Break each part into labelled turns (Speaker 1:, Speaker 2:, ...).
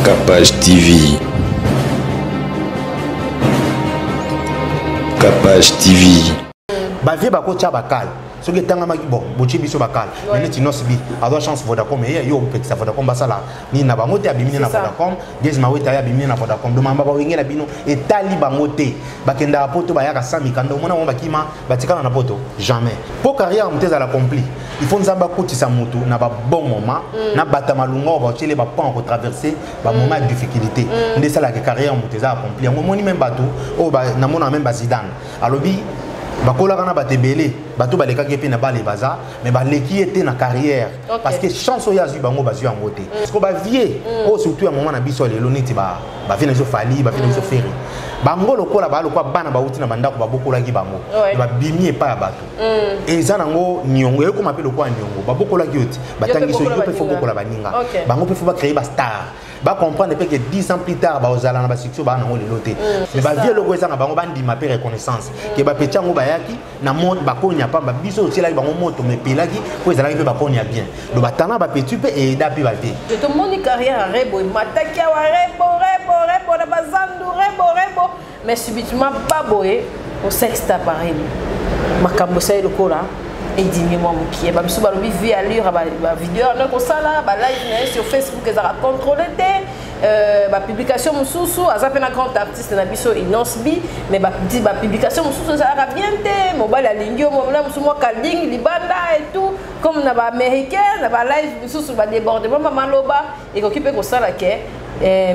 Speaker 1: Capage TV. Capage TV.
Speaker 2: Bavie bako tia bakal. Ce qui est un bon, bochi biso bakal. Mais tu n'as pas avoir chance Vodacom et yo petit ça Vodacom basala. Ni na bangote abimini na Vodacom, des mawe ta abimini na Vodacom. Do mamba ba wengela bino et tali bangote. Bakenda poto ba yaka sami kando mona mba kima batikana na poto. Jamais. Pour carrière muteza la accompli. Il faut nzamba kotisa mutu na ba bon moment, na bata malungo ba chele ba pas en traverser ba moment de difficulté. Ndé ça la carrière muteza accompli. Ngomoni même bato o ba na mona même ba Zidane. Alobi bakola kana batebele bato baleka kepe na bale baza mais baleki était na carrière parce que chance ya zu bango bazu yango te parce que ba vie o surtout à moment na biso lelo neti ba vina zo fali ba vina zo ferry bango lokola ba lokwa bana ba uti na bandako ba bokola ki bango ba bimi pa ya bato eza nango nyongo eko mape lokwa nyongo ba bokola ki oti batangiso yo pe fo bokola baninga bango pe fo ba créer ba star ba comprendre que 10 ans plus tard ba ozala na ba succès ba nango lelo te mais ba vie logo eza na bango bandi ma pe reconnaissance ke ba petit ngo bayaki na monde ba konya pa ba biso otela bango moto me pelaki ko ezala ke ba konya bien do batana ba petit pe et da pe ba te
Speaker 3: je te moni carrière rebo mataki wa rebo na bazandu rebo mais subitement pas boé au sexte appareil makambo sa lokola et dimi moi mon pied ba biso ba lobi vie allure ba vidéo na ko sala ba live sur Facebook ezara contrôler ba publication mususu azape na grand artiste na biso Inosbi mais ba publication mususu ça va bien te mobile alingio mo na mususu mo kalding libanda et tout comme na ba américain na ba live mususu ba débordement maloba et occupé ko sala ke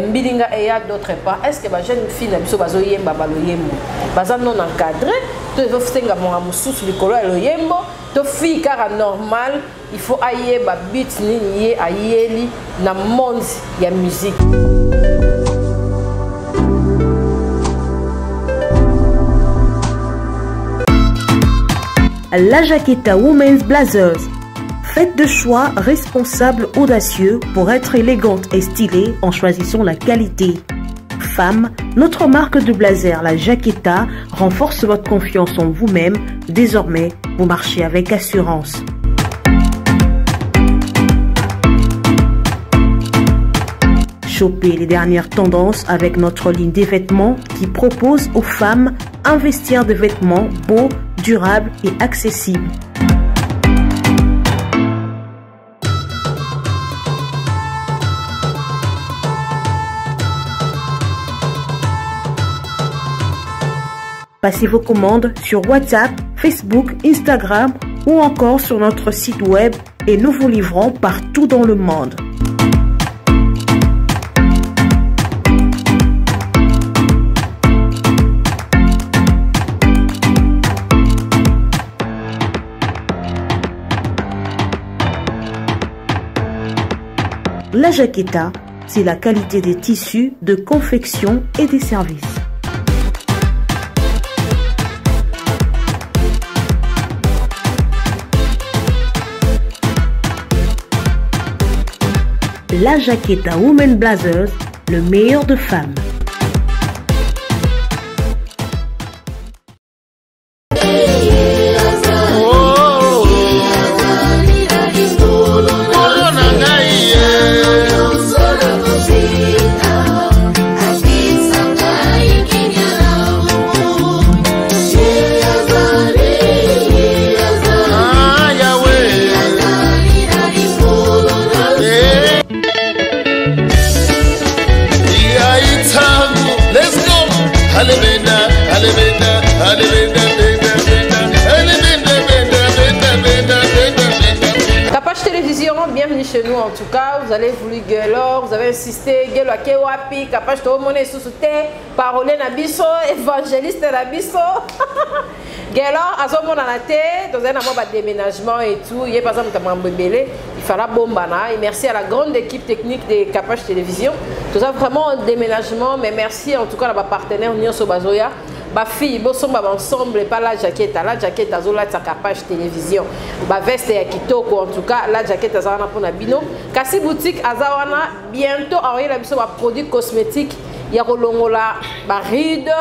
Speaker 3: mbilinga et ya d'autre part est-ce que ba jeune fille na biso bazoyemba baloyembo baza non encadré to veut senga mo mususu likolo ya loyembo to fille car normal il faut ailler ba beat ni yé ayeli na monde ya musique.
Speaker 4: La Jaqueta Women's Blazers. Faites de choix responsables, audacieux pour être élégante et stylée en choisissant la qualité. Femme, notre marque de blazer, la Jaqueta, renforce votre confiance en vous-même. Désormais, vous marchez avec assurance. Chopez les dernières tendances avec notre ligne des vêtements qui propose aux femmes un vestiaire de vêtements beau, durable et accessible. Passez vos commandes sur WhatsApp, Facebook, Instagram ou encore sur notre site web et nous vous livrons partout dans le monde. La Jaqueta, c'est la qualité des tissus, de confection et des services. La Jaqueta Women Blazers, le meilleur de femmes.
Speaker 3: Capage Télévision, bienvenue chez nous en tout cas. Vous allez voulu Gelor, vous avez insisté, Gelor Kewapi, Capage Tomone Sousouté, Parole Nabiso, évangéliste Nabiso. Gelor, à ce moment-là, dans un déménagement et tout, il y a par exemple un bébé, il fallait bombana. Et merci à la grande équipe technique de Capage Télévision. Tout ça vraiment un déménagement, mais merci en tout cas à ma partenaire Nyon Sobazoya. Ba fille bosom ba ensemble pas la jaquette azola ta Capage Télévision ba veste ya kitoko en tout cas la jaquette azana pour na bino kasi boutique azawana bientôt envoyer la biso ba produits cosmétiques ya kolongola ba ride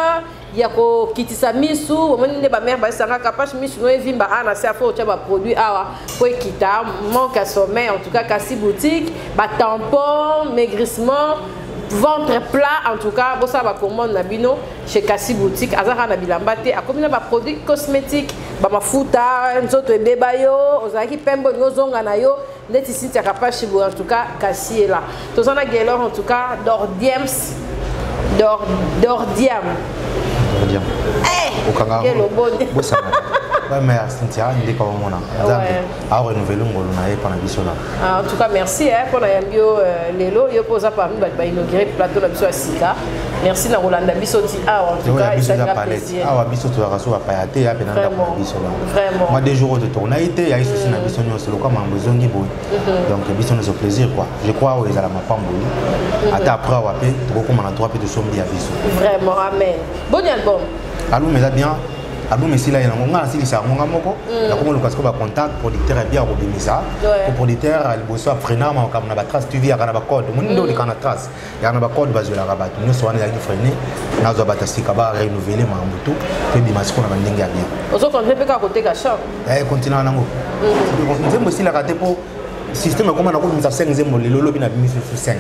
Speaker 3: ya ko kitisa misu omoni ba mère ba sanga Capage misu no evimba ana se afo cha ba produit awa po kita manque à sommeil en tout cas kasi boutique ba tampon maigrissement ventre plat en tout cas bosa ba commande na bino chez Kassi boutique azaka na bilamba te akomi na ba produits cosmétiques ba mafuta nzoto ebeba yo ozaki pembo ngozonga na yo ndeti Cynthia Kapashi bo en tout cas Kassi est là tozana Gaylor en tout cas Dordiam
Speaker 2: Quel bon mais Cynthia il est comme mon a renouvelé ngolo na pa na biso na
Speaker 3: en tout cas merci pour la yambio lelo yo posa parmi ba inaugurer plateau na biso asika merci na Rolanda biso ti en tout cas il s'est plaisir
Speaker 2: biso to raso pa ya te ya pe na biso
Speaker 3: vraiment
Speaker 2: moi des jours de tournée été ya ici na biso nyo solo comme mbozongi boy donc biso nous plaisir quoi je crois aux ala mapamboli ata après wa pe to ko na droit pe de sombi ya biso
Speaker 3: vraiment amen bon album
Speaker 2: allô mais bien album ici là il y a un asili sa monga moko la comme le casque ba contact producteur bien robimisa pour producteur il bosso frena ma comme na ba trace tu vis kana ba code mon ndo kana trace ya na ba code ba zola rabat nous so wana ya ki freiner na zo ba tasika ba renouveler ma mbutu pe bi masiko na ba ndenge bien
Speaker 3: ozo kontre pe ka côté ka shop
Speaker 2: continue nango nzembo ici la kate po système comme on a comme 5 nzembo lelo bi na bimi sur 5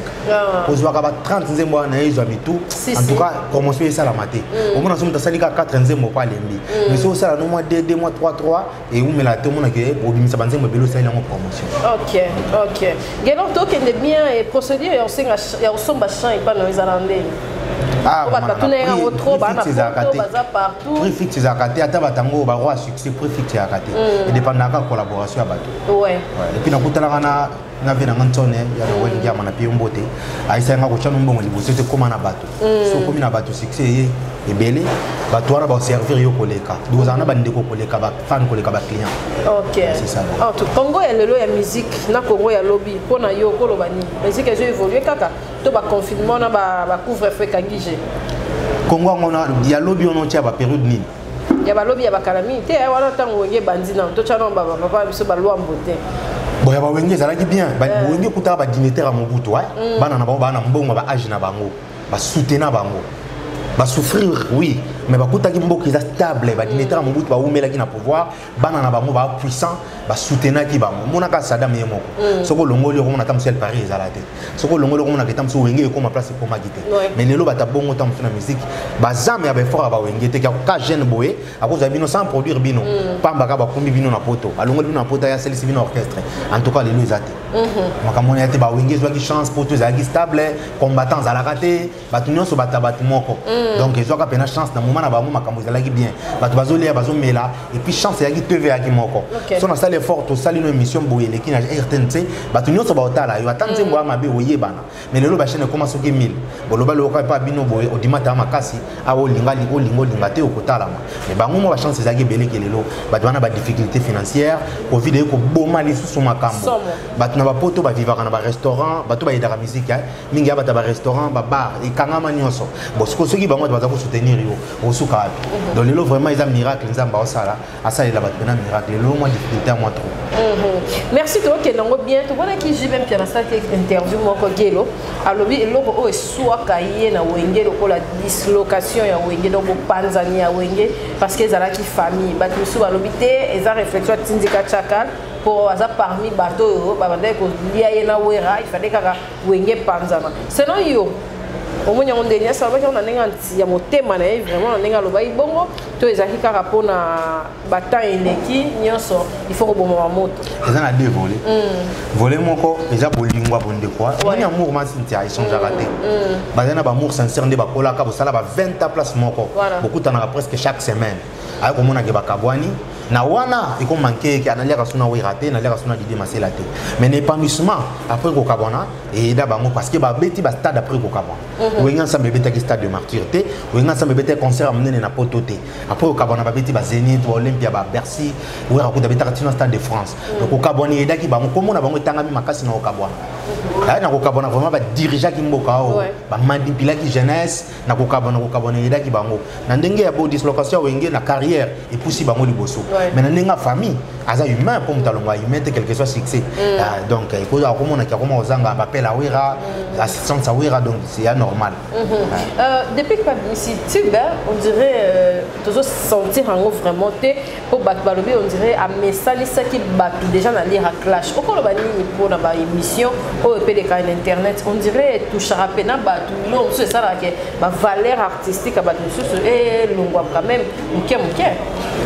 Speaker 2: ozwa ka ba 30 nzembo na ezo bitu en tout cas promotion ça la maté au moins on tasali ka 4 nzembo pa lembi mais so ça no mois 2 mois 3 et ou mela te mona ke obimisa banzembo belo ça la promotion
Speaker 3: OK Gaylor to kende bien et procédure ya osenga ya osomba champ et pas dans les alandais
Speaker 2: prix fixe à côté ata batango ba roi succès prix fixe à côté et dépendant collaboration à bateau
Speaker 3: ouais
Speaker 2: et puis na kutala na vena ngantone ya wengi ya mana pio mbote aisa nga ko chano mbongo liboso te koma na bateau so komi na bateau succès ebele bateau wana ba servir yo koleka dozana ba ndeko koleka ba fan koleka ba client
Speaker 3: OK
Speaker 2: c'est ça
Speaker 3: en tout Congo ya lelo ya musique na Congo ya lobby pona yo ko lobani musique ezo évoluer kaka to ba confinement na ba couvre-feu kangije
Speaker 2: Congo ngona ya lobby on tia ba période nini
Speaker 3: ya ba lobby ya ba kalami te wana tango nge bandi na to chano ba papa biso ba lwa mbote
Speaker 2: bon ya ba wenge zalaki bien ba wenge kuta ba dignitaire à Mobutu bana na bana mbongo ba age na bango ba soutenir bango ba souffrir oui mais ba kuta ki mboka eza stable ba dignitaire à Mobutu ba umela ki na pouvoir bana na bango ba puissant ba soutenir ki bango mona ka Saddam yemoko soko longoli ko mona tamsel Paris ezala te soko longoli ko mona ke tamso wenge ko ma place pour magite mais lelo ba ta bongo tamso na musique ba zame ya ba fort ba wenge te ka jeune boye a cause bino sans produire bino pamba ka ba kombi bino na poto alongoli bino na poto ya selisi bino orchestre en tout cas lelo ezate makamona te ba wenge zo ki chance poto za ki stable combattants à la raté ba tunyo so bata batu moko donc zo ka pena chance na moment na ba mo makambo za ki bien batu bazolia bazomela et puis chance ya ki TV ya ki moko so na sale fort to sali no émission boye leki na RTNC batu nyonso ba otala yo atanze mbo amabe oyebana mais lelo ba chaîne commence ke 1000 boloba lo ka pa bino boye odimata makasi a olingali olingo lingate okotala mais bango mo ba chance za ki beleke lelo batu wana ba difficulté financière covid e ko boma li susu makambo batu na ba poto ba vivre na ba restaurant batu ba yedaka musique mingi ya bata ba restaurant ba bar e kangama nyonso bo soki bango baza ko soutenir yo osuka donc lelo vraiment ils a miracle nzamba osala asala la batu na miracle lelo mo difficulté moi trop.
Speaker 3: Merci toi qui l'ont bien. Tu vois qui j'ai même bien cette interview moi ko gelo. Alobi eloko o soit kaye na wenge loko la dislocation ya wenge donc Tanzania wenge parce que ezala ki famille ba tu sou alobi te eza réflexion tindika chakal pour aza parmi bateau ba bande ko lié na wera il fallait kaka wenge panzana. Sinon yo au moins on dernier ça va qu'on a nenganti ya motema na vraiment nenga loba ibongo to ezaki kaka pona bata eleki nyonso il faut ko bomba moto
Speaker 2: eza na deux volets volet moko eza bolingwa bonde quoi ni amour ma Cynthia échange raté bazana ba amour sincère nde ba kola ka bosala ba 20 ta place moko beaucoup tana presque chaque semaine ay ko mona ke bakabwani na wana iko manqué ki analia ka suna wi raté na lia ka suna didi masela te mais l'épanouissement après ko kabona et da bango parce que ba beti ba stade après ko kabona wenga ensemble beta ki stade de martyr te wenga ensemble beta concert amené na poto te après ko kabona ba beti ba Zénith ba Olympia ba Bercy wera ko da beta ka tina stade de France donc ko kabona et da ki bango komo na bango tangami makasi na ko kabona na ko kabona vraiment ba dirigeant ki mboka o ba manipula ki jeunesse na ko kabona et da ki bango na ndenge ya bo dislocation wenge na carrière et poussi bango liboso mais dans la famille aza humain pour mutalonga humain quel que soit succès donc il faut comment on a comment ozanga appel à wira assistance à wira donc c'est normal
Speaker 3: depuis que ici on dirait toujours sentir en haut vraiment pour battre on dirait à message ça qui bat déjà dans lire à clash au cours de pour la émission au PDK internet on dirait toucher à peine battre non c'est ça là que ma valeur artistique à battre et l'ongwa quand même ok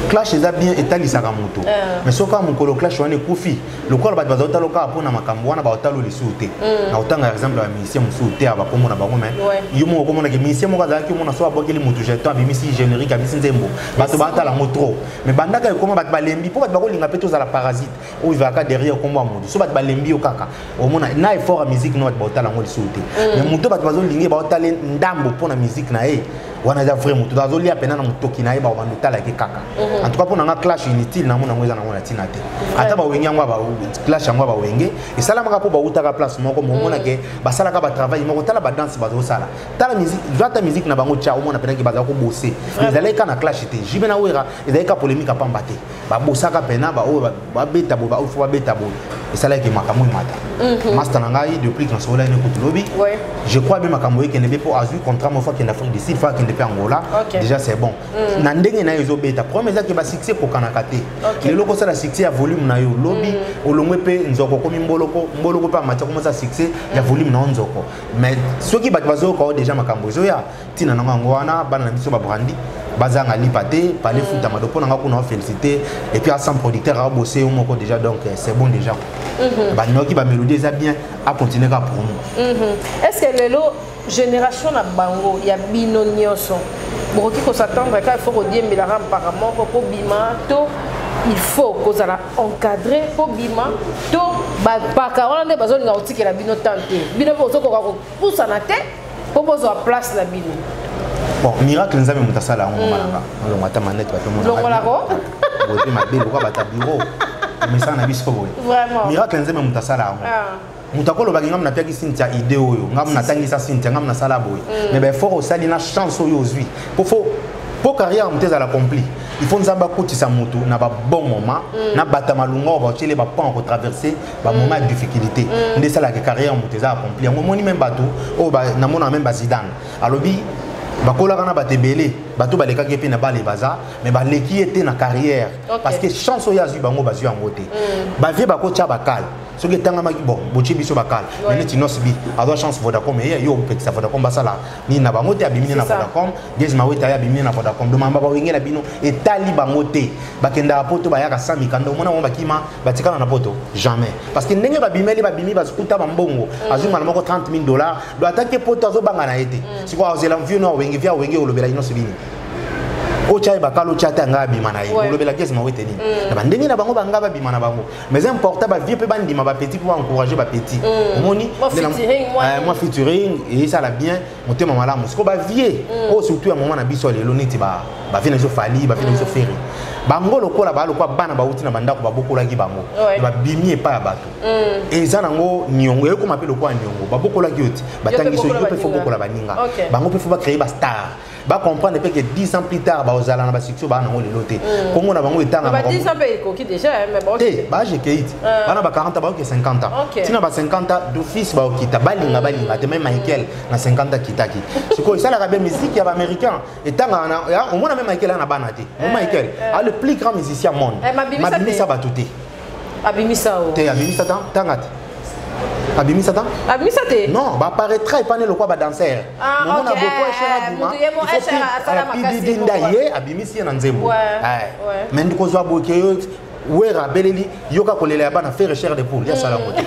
Speaker 2: clash est bien établi ça moto mais ce cas mon colo clash on est koufi le corps bat bazota loka pour na makambo wana ba otalo le souté na otanga exemple la musicien souté aba komo na bango mais yo mo komo na ke musicien mo kaza ki mo na so abokeli moto jeto abimisi générique abisi nzembo bato batala motro mais bandaka comment bat balembi pour bat bakolinga peto za la parasite ou il va ka derrière kombo amodu so bat balembi o kaka o mona na effort à musique no bat otala ngo le souté mais moto bat bazolinga ba otala ndambo pour na musique na wana za vraiment tout dazo lia pena na mutoki na yeba wa ndotala ke kaka en tout cas pour na clash inutile na mona ngweza na ngona tina te ata ba wengi ngwa ba clash ngwa ba wenge et sala maka po ba utaka place moko mona ke ba sala ka ba travail moko tala ba danse ba zo sala tala musique jota musique na bango cha mona pena ke ba za ko bosser mais allez ka na clash te jibe na wera et ka polémique a pamba te ba bosaka pena ba o ba beta bo ba o fo ba beta bo et sala ke makambo mata master na ngai depuis que sola ne ko lobby je crois bien makambo ke ne be pour azui contrat mo fois que en Afrique du Sud fois que Angola déjà c'est bon na ndenge na ezo beta premier que ba succès ko kanaka te le loko ça la succès à volume na yo lobby olongwe pe nzoko komi mboloko pa matia comment ça succès ya volume na nzoko mais ceux qui bat bazo ko déjà makambo zo ya tina na ngwana bana na biso ba brandi bazanga lipate parler foot amadopo na ngako na féliciter et puis à 100 producteurs à bosser au moko déjà donc c'est bon déjà ba noki ba mélodie ça bien à continuer ka pour nous
Speaker 3: est-ce que le lot génération na bango ya bino nyonso bokoki ko s'attendre quand il faut dire mais la apparemment pour bima to il faut que ça encadrer pour bima to ba parole ne besoin nga otiki la bino tante bino ko ko poussa na te pour poser place la bino
Speaker 2: bon miracle nzambe mutasala ngo malanga ngo mata manette ba to mona
Speaker 3: ngo la ko
Speaker 2: bote mabelo ko bata bureau mais ça na biso boy
Speaker 3: vraiment
Speaker 2: miracle nzambe mutasala ngo mutakolo bakinga mna pia kisintia idée oyo ngam na tangisa sintia ngam na sala boy mais ben faut osali na chance oyo ozui pour carrière muteza la accompli il faut nzamba kotisa mutu na ba bon moment na bata malunga ba chele ba pas traverser ba moment de difficulté ndé ça la carrière muteza accompli ngo moni même bato o ba na mona même ba Zidane alobi bakola kana batebele bato baleka ke pe na bale baza mais baleki était na carrière parce que chance oyo azu bango bazu yango te ba vie bakocha bakal ce qui est tanga maki bon bochi biso bakal mais tu nosbi avoir chance Vodacom et yo petit Vodacom basala ni na bango te abimini na Vodacom des maweta ya abimini na Vodacom do mamba ba wengela bino et tali bango te bakenda poto ba yaka 100 mikanda mona mo bakima batikana na poto jamais parce que ndenge babimeli babimi baskuta bambongo azu mana moko $30,000 do attaquer poto azo banga na ete siko azela mvio no wengi via wengi olobela inosibini ocha bakalo chata ngabi mana yi olobela kesi mawete ni na bandenge na bango bangaba bi mana bango mais important ba vie pe bandi ma ba petit pour encourager ba petit omoni moi featuring et ça la bien monter mama la musiko ba vie oh surtout à moment na biso lelo neti ba vina zo fali ba vina zo ferry bango lokola ba lokwa bana ba uti na bandako ba bokola ki bango ba bimie pa ya bato et ça nango nyongo eko mape lokwa nyongo ba bokola ki oti batangiso yo pe fo bokola baninga bango pe fo ba créer ba star ba comprendre que 10 ans plus tard ba ozala na ba succès ba nango lelo te kongo na bango etanga
Speaker 3: ba 10 ans pe ko ki déjà mais bon
Speaker 2: ba j'ai keiti bana ba 40 ba ke 50 ans tina ba 50 ans d'office ba okita balinga te même Michael na 50 ans kitaki siko ça la musique ya ba américain etanga na au moins même Michael na bana te Michael le plus grand musicien au monde mabimisa batuté
Speaker 3: abimisa o
Speaker 2: te abimisa tangate abimisa ta
Speaker 3: abimisa te
Speaker 2: non ba paraîtra et pas ne le quoi ba danser
Speaker 3: mon a beaucoup cher
Speaker 2: à abimisi na nzembo mais ndiko zo aboke wera beleli yoka kolela bana faire recherche de poule ya sala ngote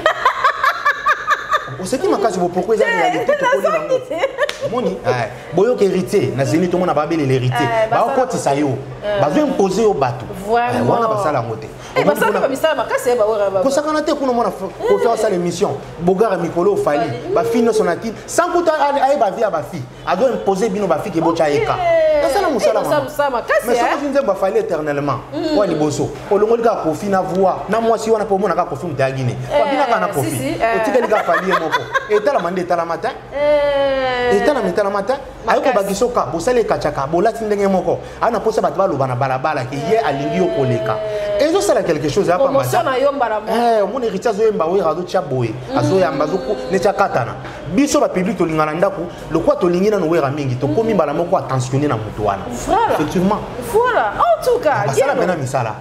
Speaker 2: ce qui m'a cassé pourquoi ils ont réalité to moni boyo ke héritier na zeni to mona ba beleli héritier ba okoti sayo ba zo imposer au bateau wana ba sala ngote
Speaker 3: ba sala ba misala makase ba wera ba
Speaker 2: ko sakana te kuno mona ko faire ça l'émission bogara mikolo fali ba fino sonati sans kuta ay ba via ba fi ado imposer bino ba fi ke bocha eka basala musala mais ça nous va falloir éternellement wa liboso olongoli ka kofi na voix na moi si wana po mona ka kofi mutagine kwa bina kana kofi otikeli ka fali moko etala mande etala matin etala matin ayoko bagisoka bosale kachaka bolati ndenge moko ana posa bato baloba na balabala ki ye alingi okoleka ezo sala quelque chose ya pamba mon héritier zoyemba we rado chaboy azoyamba zoko ne chakatana biso ba public tolingana ndako lokwa tolingina no wera mingi to komi bala moko attentionner na mutu wana effectivement
Speaker 3: voilà en tout cas
Speaker 2: basala bena misala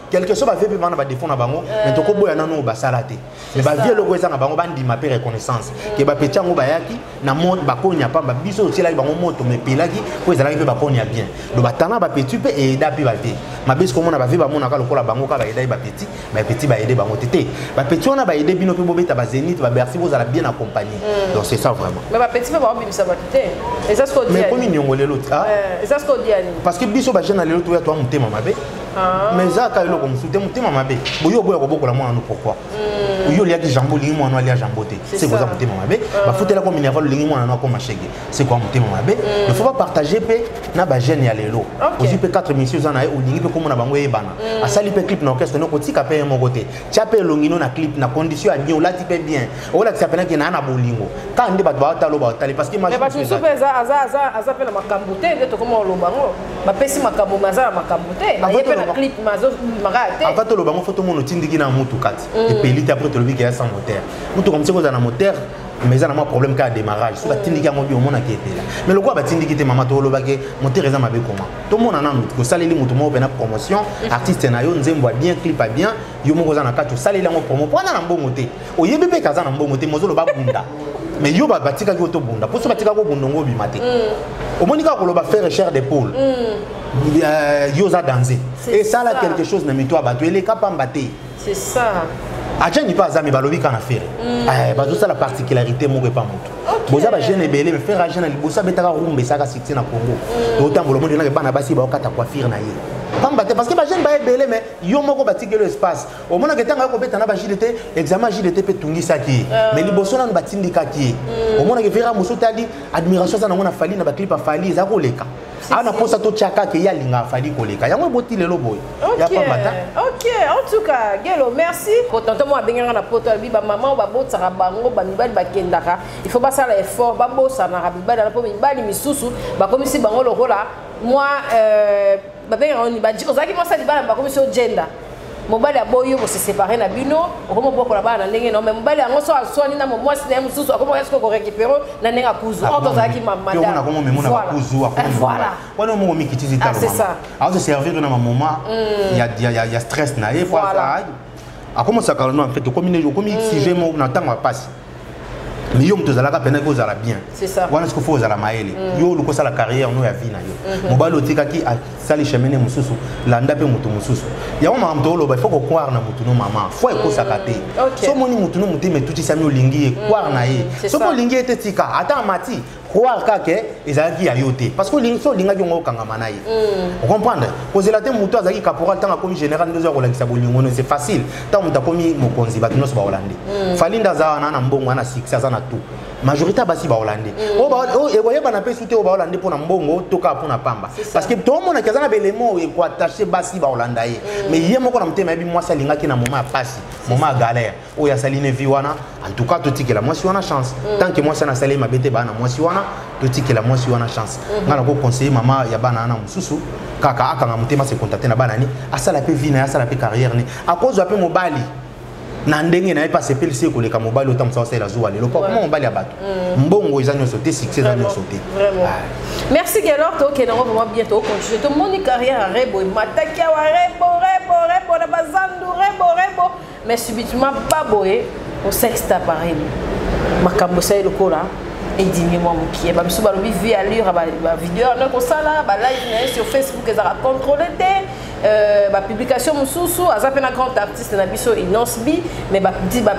Speaker 2: quelque chose ba vepe bana ba défendre bango mais to ko boya nano basala te mais ba vie loko ezanga bango bandi ma reconnaissance ke ba petango bayaki na monde ba konya pamba biso otila bango moto me pelaki ko ezala pe ba konya bien do batana ba petit pe et dapi ba vie ma bise comme on a ba vie ba mona ka lokola bango ka ba aider ba petit ba aider bango tété ba petit on a ba aider bino pe bobeta ba zénith ba bercy vous allez bien accompagner donc c'est ça vraiment
Speaker 3: mais ba petit pe ba bimisa ba tété et ça ce qu'on dit
Speaker 2: mais comme nyongole l'autre
Speaker 3: et ça ce qu'on dit
Speaker 2: parce que biso ba jeune aller l'autre toi mutema mabe mais ça ka eloko musude mutema mabe boyo boyo ko bokola mwana pourquoi yo liaki jambo lingi mwana ali jamboté c'est quoi ça mutema mabe ba futela comme minerval lingi mwana na ko machege c'est quoi mutema mabe il faut pas partager pe na ba jeune ya lelo aussi pe 4 messieurs na o lingi pe comme na bango yebana asali pe clip na orchestre no ko tika pe mo côté tia pe longino na clip na condition ya bien olati pe bien ola ki s'appelle ki na na bolingo ka ndi ba talo ba tali parce que
Speaker 3: mais ba tout super za pe na makambuté de to comme lo bango ba pesi makambo maza makambuté na yepe na clip mazo marate
Speaker 2: avant to lo bango photo mono tindiki na mutu kati et pelite après to lo bi ki sans moteur mutu comme ça ko na moteur mais ça n'a pas problème qu'à démarrage so batindiki yango bi omona ki etela mais lokwa batindiki te mama to lo ba ke moteur eza mabe comment to mona na mutu ko saleli mutu mo na promotion artiste na yo nzembo bien clip a bien yo moko za na kati saleli yango promo pona na mbongo te oyebi pe kaza na mbongo te mozo lo ba bunda mais yo ba batika ki to bunda pour so batika ko bundongo bi mate omoni ka ko lo ba faire cher d'épaule yo za danser et ça là quelque chose na mito abato ele ka pambate
Speaker 3: c'est ça
Speaker 2: aja ni pas azami balobi kana faire bazo ça la particularité mo pas moto boza ba jeune belé mais faire agent na libosa betaka rumbe saka succès na Congo to tambo lo monde na bana basi ba okata coiffure na ye pambate parce que ba jeune ba belé mais yo moko batiki le espace au mona ketanga ko beta na ba JDT examen JDT pe tungisa ki mais liboso na batindika ki au mona ke vera muso tali admiration ça na mona fali na ba clip a fali za ko leka ana posa to chaka ke ya linga fali ko leka yango boti lelo boy ya pambata
Speaker 3: OK en tout cas Gelo merci ko tonton mo abenga na poto bi ba maman ba botsaka bango ba mibali ba kendaka il faut pas ça l'effort ba bossa na rabibali na po mibali misusu ba komisi bango lokola moi ba benga on ba ozaki mo sa libala ba komisi o gender mobali aboyo bo se séparer na bino okomo boko la bana ndenge no mais mobali yango so asoni na moi c'est mususu akomo est-ce ko récupérer na nenga kuzu auto zaki mama
Speaker 2: yo na komo memona kuzu akomo
Speaker 3: voilà
Speaker 2: wana mo mi kitisi talo
Speaker 3: c'est ça
Speaker 2: alors se servir na moment il y a stress na et voilà akomo ça calme en fait comme sujet mo na tanga passe mais yo mto zalaka pena ko zala bien
Speaker 3: c'est ça
Speaker 2: wana ce qu'il faut zala maele yo luko sala carrière no ya vie na yo mobali otikaki sali chemene mususu landa pe mutu mususu ya mama mto lo ba faut ko croire na mutu no mama faut ko sakate so moni mutu no mutu metuti sami olingi croire na ye so ko lingi etetika ata mati croire kake ezaki ya yote parce que lingi so linga jongo kangama na ye vous comprendre cause la te mutu azaki caporal tanga comme général ndozo ko lakisa bolingo no c'est facile tant mutu komi mokonzi batino so ba hollandais falinda za na mbongo na succès za na tout majorité basi ba hollandais o e ba na pesu te o ba hollandais pona mbongo toka pona pamba parce que tout le monde a des éléments ko attacher basi ba hollandais mais yé moko na mutema bi moi salinga ki na moment passe moment galère o ya saline vi wana en tout cas totiki la moi si wana chance tant que moi ça na salé ma bete ba na moi si wana totiki la moi si wana chance ngana ko conseiller mama ya bana na mususu kaka akanga mutema se contacter na bana ni asala pe vie na asala pe carrière ni à cause de pe mobali na ndenge na pas se pelisi ko leka mobali otam sa sala zuwa lelo pas comment mobali abato mbongo ezanyo sauter succès ezanyo sauter
Speaker 3: vraiment merci Gelo to ke na vraiment bientôt continuer to moni carrière rebo matakia wa rebo na bazandu rebo mais subitement pas boé au sexta pareil makambo sa lokola et dimi moi mon pied ba msuba lobi vie allure ba vidéo na ko sala ba live sur Facebook ezara contrôler ba publication mususu azape na grand artiste na biso Inosbi mais ba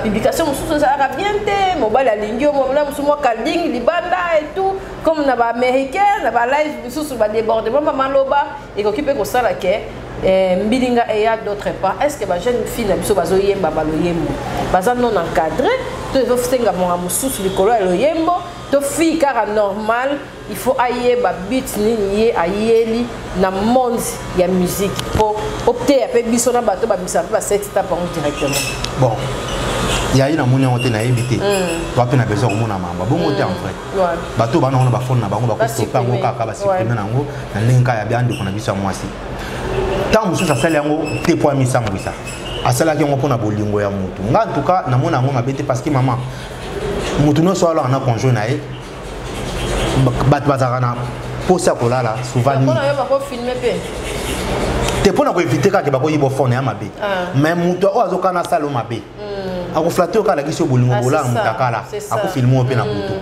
Speaker 3: publication mususu ça va bien te mobile alingi mo na mususu mo kalding libanda et tout comme na ba américain na ba live mususu ba débordement mama loba et occupé ko sala ke Mbilinga et à d'autres part. Est-ce que les jeunes filles ne sont pas yemba baloyembo? Bazan non encadré, tu veux faire un moussou sur le color le yembo, tu fille car normal, il faut ailler ba beat ni ayeli na monde ya musique pour opter à faire bisona bateau ba bisa pas cette étape directement.
Speaker 2: Bon. Il y a une amounia on t'a évité. Tu as pas besoin de mon amamba. Bon côté en vrai. Bateau ba non ba phone na bango ba stopper ngo kaka ba supprimer nango na linka ya biandi kuna bisa mwasi. Tant musu ça sala yango te poa mi sango ça. Asala ki ngo pona bolingo ya mutu. Nga en tout cas na mona ngo mabete parce que maman mutu no so ala na conjoint na e. Bat bazarana posa kolala souvent ni.
Speaker 3: On a pas filmer pe.
Speaker 2: Te pona ko éviter ka ke ba ko yibo phone ya mabe. Mais mutu o azoka na salo mabe. Ako flatter ka la kiso bolingo bola mutakala. Ako filmer pe na mutu.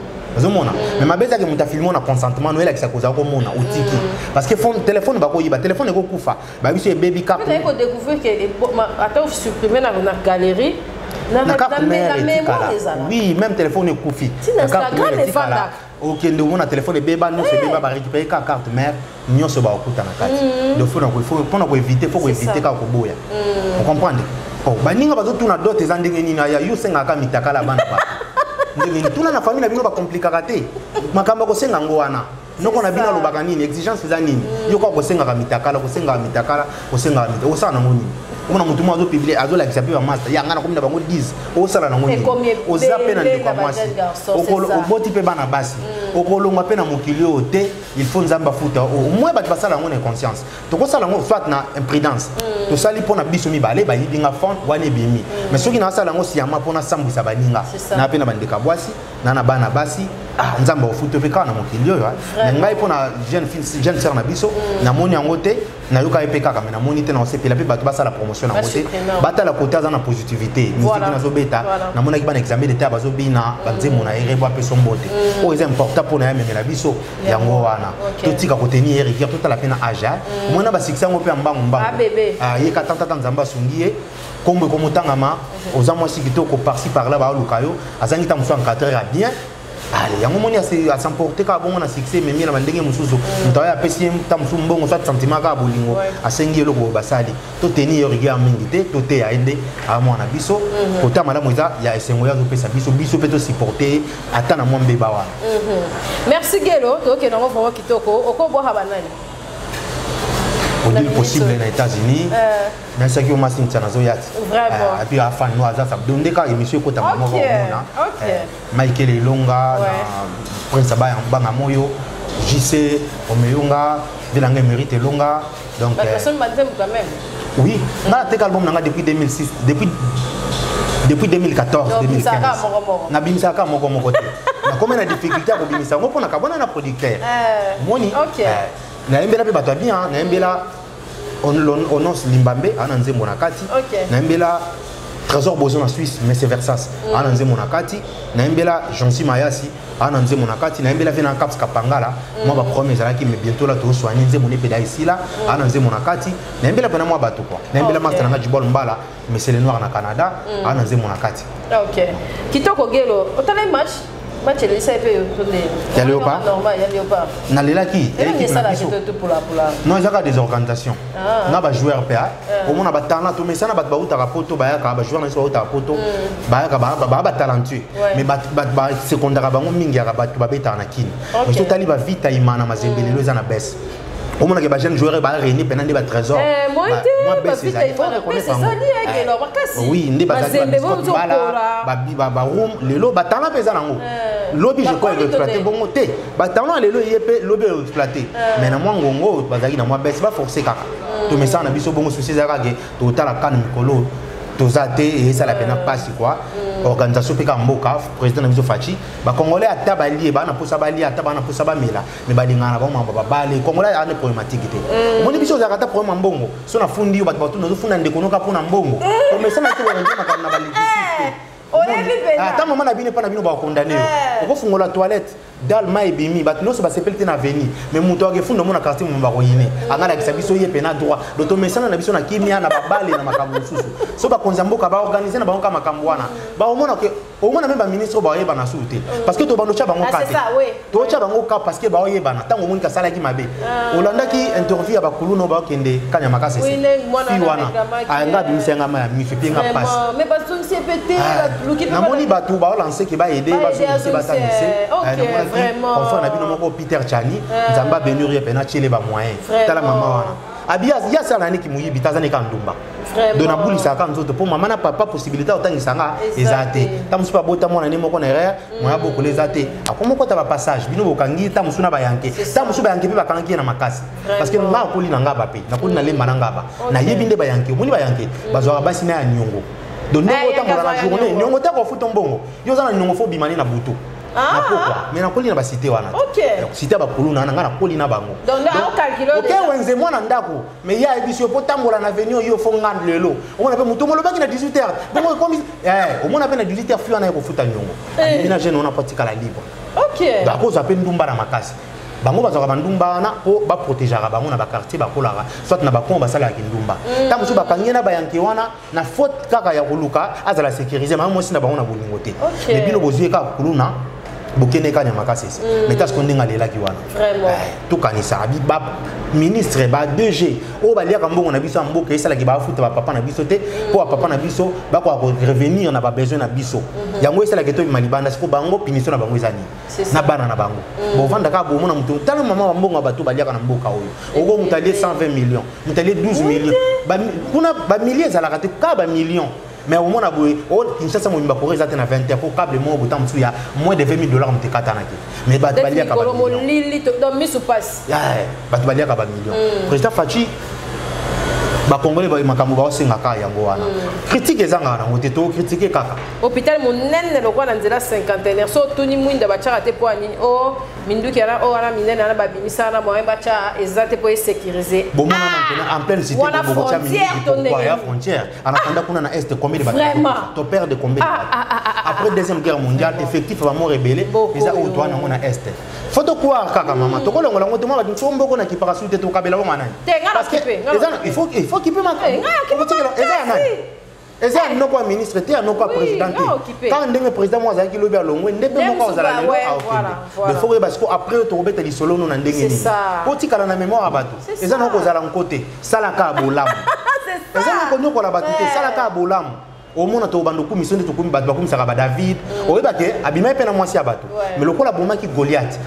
Speaker 2: Mais ma bête que mon filmé on a consentement Noël avec sa cause comme on a outiki parce que phone téléphone ba ko yiba téléphone e ko kufa ba biso e baby cap
Speaker 3: mais ko découvrir que attends supprimer na galerie na
Speaker 2: oui même téléphone e kufi
Speaker 3: Instagram et fanda
Speaker 2: OK ndo mona téléphone e beba nous se beba ba récupérer carte mère nyonso ba okuta na kati donc faut pour ko éviter faut éviter ka ko boya vous comprenez oh baninga bazo tuna dote za ndenge nini ya yo senga ka mitakala bana ba ndenge tuna na famille na bino ba compliquer te makamba ko senga ngo wana noko na bino lobaka nini exigence za nini yo ko senga ka mitakala ko senga o sana ngoni ona mutu mwazo publier azo la kisape ba master ya ngana komina bango 10 o sala na ngoni o zape na ndeko mwasi okolo oboti pe bana basi okolonga pe na mokilio te il faut nzamba futa au moins ba basala ngone conscience to ko sala ngo soit na imprudence to sali pona biso mi bale ba yibinga fond wane bimi mais soki na sala ngo siama pona sambisa baninga na pe na bandeka bwasi na bana basi nzamba ofuto pe kana mokilio ya ngai pona jeune sœur na biso na moni yango te na yoka epeka kama na moni te na osepela pe bato basala promotion na côté batala côté za na positivité musique na zo beta na mona ki ba na examen d'état bazo bina banzemo na erebo pe sombote o est important pona ya memela biso yango wana to tika côté ni héritier to la pena aja mona ba succès ngo pe mbango ye ka tata nzamba sungie kombo ko motangama oza moi sikito ko parci par là ba lukayo azangi ta muso encadrer bien. Allez, yango moni à s'emporter ka bongo na succès mais mi na bandenge mususu mutawa ya pesi tamusu mbongo soit sentiment ka bolingo asengi eloko basali to teni yo rigueur mingi te to te ya ende a mwana biso kota malamu eza ya esengo ya zo pesa biso pe to supporter ata na mwambe bawa.
Speaker 3: Merci Gelo, donc na mo kitoko okobo habanani.
Speaker 2: Au possible aux États-Unis, mais c'est que Massin Tanazoyat.
Speaker 3: Vraiment.
Speaker 2: Et puis à fin nous ça donne des cas et monsieur Kota Mamogo Michael Elonga, Prince Abaya Bangamoyo, JC Omeyunga, Vilanga Mérite Elonga. Donc
Speaker 3: la personne m'a dit quand même.
Speaker 2: Oui, on a tek album depuis 2006 depuis 2014 2015. Na bimisaka moko moko te. Na comme na difficulté ko bimisa ngo pona ka bona na producteur. Moni. OK. Na mbela pe bato bien na mbela onos limbambe ana nzembo na kati na mbela trésor bozo na Suisse mais c'est Versas ana nzembo na kati na mbela Jonsi Mayasi ana nzembo na kati na mbela vena Caps Kapangala moi ba premier zala ki mais bientôt là to soigner nzembo ne peda ici là ana nzembo na kati na mbela pena moi bato quoi na mbela master na Jibol Mbala mais c'est le noir na Canada ana nzembo na kati.
Speaker 3: OK kitoko Gelo otale match match le sai pe
Speaker 2: ya Léopard
Speaker 3: normal ya Léopard
Speaker 2: na lelaki
Speaker 3: équipe na biso pour la
Speaker 2: non il y a des organisations na ba joueur pa au moins na ba talent to mais ça na ba uta rapoto ba ya ka ba joueur na so uta rapoto ba ya ka ba talentueux mais ba secondaire ba mingi ya ba ba beta na kini mais to tali ba vita imana mazembele lo za na baisse au moins que ba jeune joueur ba réunir pendant des ba trésor
Speaker 3: moi baisse c'est ça lié que
Speaker 2: oui ndi ba ba room lelo ba talent pesa nango lobi je crois exploiter bongo te ba talent lelo yepé lobi exploiter mais na moi ngongo bazaki na moi baisse pas forcer kaka to mais ça na biso bongo souci za kage to tala kan mikolo to zate et ça la peine passe quoi organisation pe ka mboka président na biso Fachi ba congolais ata ba lié ba na posa ba lié ata ba na posa ba mela mais ba lingana ba mamba ba bale congolais a ne problématique te moni biso za kata problème mbongo so na fundi yo ba to no funda ndeko no ka pona mbongo to mais ça na te ba ngena na ba lié ata maman na bino pa na bino ba condamner ko fungola toilette dalma ebimi bat no so ba sepelté na avenir mais muto ake fundo mona quartier mo ba koyine angala ki sabiso ye pena droit doto mesana na biso na kimia na babale na makambo susu so ba konzamboka ba organiser na ba onka makambo wana ba omona ke omona même ba ministre ba yeba na souté parce que to bando cha bango kate to cha bango ka parce que ba yeba na tango monika sala ki mabe olanda ki interview ba kuluno ba kende kanya makase fi wana anga bimisenga ma mi fi pinga passe
Speaker 3: mais ba son CPT
Speaker 2: na moni ba tu ba lancer ki ba aider ba so ba tanise
Speaker 3: vraiment
Speaker 2: enfin na bino moko Peter Chani nzamba benuri pena chile ba moyen tala mama wana abia ya sala niki muyibi tazane ka ndumba dona buli saka nzoto po mama na papa possibilité otangisa nga ezate tamusu pa bota mwana ne moko na erreur moya boko lezate akomoko ta ba passage bino bokangi tamusu na bayanke tamusu bayanke pe bakangi na makasi parce que nga akoli na ngaba pe nakoli na lemba na ngaba na yebi nde bayanke moni bayanke bazwa basi na ya nyongo donc ndeko ta la journée nyongo ta ko futo mbongo yo za na nyongo fo bimani na butu na pourquoi mais na koli na ba cité wana cité ba kuluna na nga na koli na bango
Speaker 3: donc on calcule
Speaker 2: OK wenze mwana ndako mais ya ebiso po tambola na avenue yo fo ngand lelo on a pe muto molo baki na 18h bongo comme au moins na 18h fuya na ko futa nyongo mina jeune on a pratique la libre
Speaker 3: OK
Speaker 2: ba ko za pe ndumba na makasi bango bazaka bandumba na po ba protéger bango na ba quartier ba kolaka soit na ba komba sala ki ndumba tamu so ba kangena ba yanki wana na faute kaka ya koluka azala sécuriser ma mo sina bango na bolingote mais bino bozuye ka kuluna bokene kanya makasi mais tas ko ndinga lela ki wana
Speaker 3: vraiment
Speaker 2: to kanisa abi ba ministre ba 2G o ba liaka mbongo na biso mboka esala ki ba futa ba papa na biso te po papa na biso ba ko revenir na ba besoin na biso yango esala ke to malibanda siko bango punition na bango ezani na bana na bango bo vanda ka bo mona mutu tala mama wa mbongo ba to ba liaka na mboka oyo ogo mutalie 120 millions mutalie 12 millions ba kuna ba milliers ezala ka te ka ba millions mais au moins aboye on Kinshasa mo mba ko ezate na 20 pour câble mo botam su ya moins de 20 000 $ mte katanaki mais ba balia ka ba
Speaker 3: lili to do misu passe
Speaker 2: ya ba balia ka ba million président Fachi ba congolais ba makambo ba osenga ka yango wana critique ezanga na ngote to critiquer kaka
Speaker 3: hôpital monene lokwa na nzela 50 so tuni mwinda ba chaka te po anini o minduki ana o ana minene ana ba bimisa na moyen ba cha ezate po sécuriser
Speaker 2: bon mona maintenant en pleine cité de Bobocha minduki ya frontière anakanda kuna na est combien de batailles to père de combien après deuxième guerre mondiale effectif ba mo rebelle eza o to na mona est faut to quoi kaka mama to ko longola ngote mo ba ntsombo ko na kipara suite to kabela bo manani parce que il faut qu'il peut manquer et ça non pas ministre te non pas président quand ndenge président moi azaki lobi alongwe ndebe moko ozala lelo il faut parce que après to robeta li solo no na ndenge ni poti kala na mémoire bato et ça non ko zala nkote salaka bolamu et ça non ko nyoko la bato te salaka bolamu au monde to bando ku mission to ku bato ba ku misaka ba David oyeba ke abima pe na mwasi ya bato mais lokola boma ki Goliath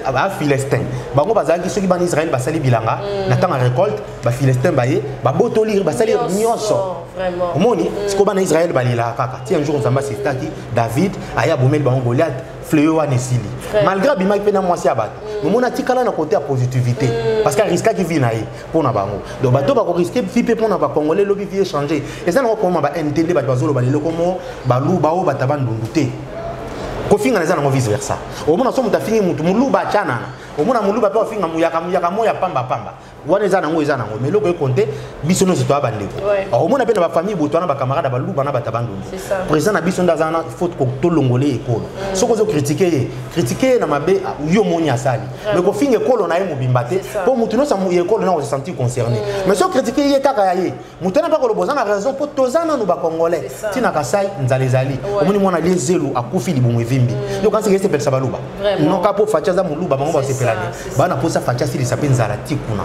Speaker 2: aba Philistin bango bazaki soki ban Israël basali bilanga na tanga récolte ba Philistin baye ba botoli basali nyonso vraiment omoni siko ban Israël balila kaka ti un jour nzamba sitaki David aya bomel bango Goliath fléau wa nesili malgré abima pe na mwasi ya bato mona tikala na côté à positivité parce que risque qui vient naï pour na bango donc bato ba ko risquer fipe pour na ba congolais lobi vie changer et ça non comment ba entendre ba bazolo ba lelo komo ba lu ba o ba tabandundu te ko finga na za na vice versa o mona so muta fingi mutu mulu ba chana o mona mulu ba pa finga muyaka moya pamba wana eza nango mais loko e compter biso no zito abandeko o mona pe na ba famille botwana ba camarade ba lu bana ba tabandundu président na biso ndaza na faute ko to longolé ekolo soko zo critiquer na mabe yo moni asali mais ko finga ekolo na ye mobimba te po mutu no sa mu ekolo na o se sentir concerné mais so critiquer ye kaka ya ye mutu na pa ko loboza na raison po tozana no ba congolais tina kasai nzalezali o moni mona lezelu akufi libumu evimbi yo kansi ke se pesa baluba non ka po facha za muluba bango ba se pelane bana po sa facha si sa penzala tikuna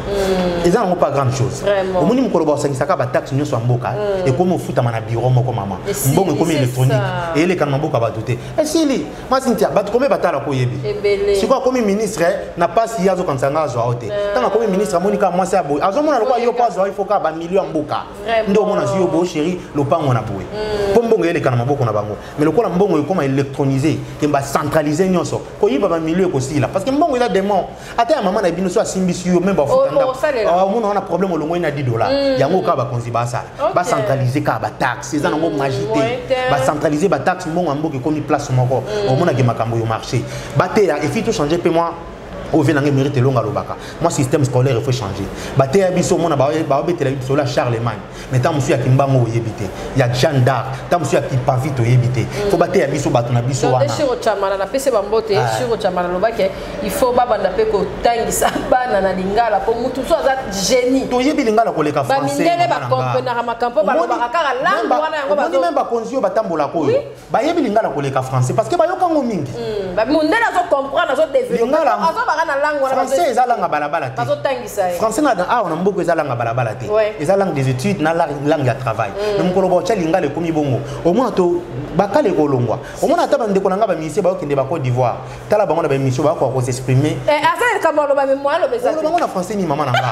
Speaker 2: ils n'ont pas grande chose au moni mukolo ba sangisa ba taxe nyoso mboka et comme futa mana bureau moko mama mbongo comme électronique et les kan mboka ba douter et sili masintia ba comme batala ko yebi si quoi comme ministre n'a pas si yazo kansanga zo aote tant comme ministre monika mwasi abo azo mona lokwa yo pas zo il faut ka ba million mboka ndo mona si yo bo chéri lopango na boye po mbongo ele kan maboko na bango mais lokola mbongo comme électronisé et ba centraliser nyoso ko yiba ba million ko sila parce que mbongo il a des mots ata maman na bino so asimbisi yo même ba futanda on a problème au moins $10 yango ka ba konzi ba sala ba centraliser ka ba taxe eza nango magité ba centraliser ba taxe mbongo mboka komi place moko au moins na ke makambo yo marché ba te et fit tout changer pe moi au vient de mériter longa lobaka moi système scolaire il faut changer baté abiso mona ba betela biso la Charlemagne mais tant monsieur akimbango yebité il y a Jeanne d'Arc tant monsieur akipavito yebité faut baté abiso bato na biso wana
Speaker 3: sur chamana na pese bambote sur chamana lobake il faut baba ndape ko tangisa bana na lingala po mutu so za génie
Speaker 2: to yebi lingala ko leka français
Speaker 3: ba mindele ba comprendre ma campo ba lobaka kala langue wana yango ba
Speaker 2: même ba konzio batambola ko ba yebi lingala ko leka français parce que ba yokango mingi
Speaker 3: ba mindele zo comprendre zo développer
Speaker 2: français eza langue balabala te français na on a beaucoup eza langue balabala te eza langue des études na langue ya travail donc ko lobo cha lingala komi bongo au moins to bakale ko longwa au moins ata bande ko nanga ba ministre ba okende ba Côte d'Ivoire tala bango na ba mission ba ko s'exprimer
Speaker 3: asa ka lo ba mémoire lo beza
Speaker 2: bango na français ni mama nanga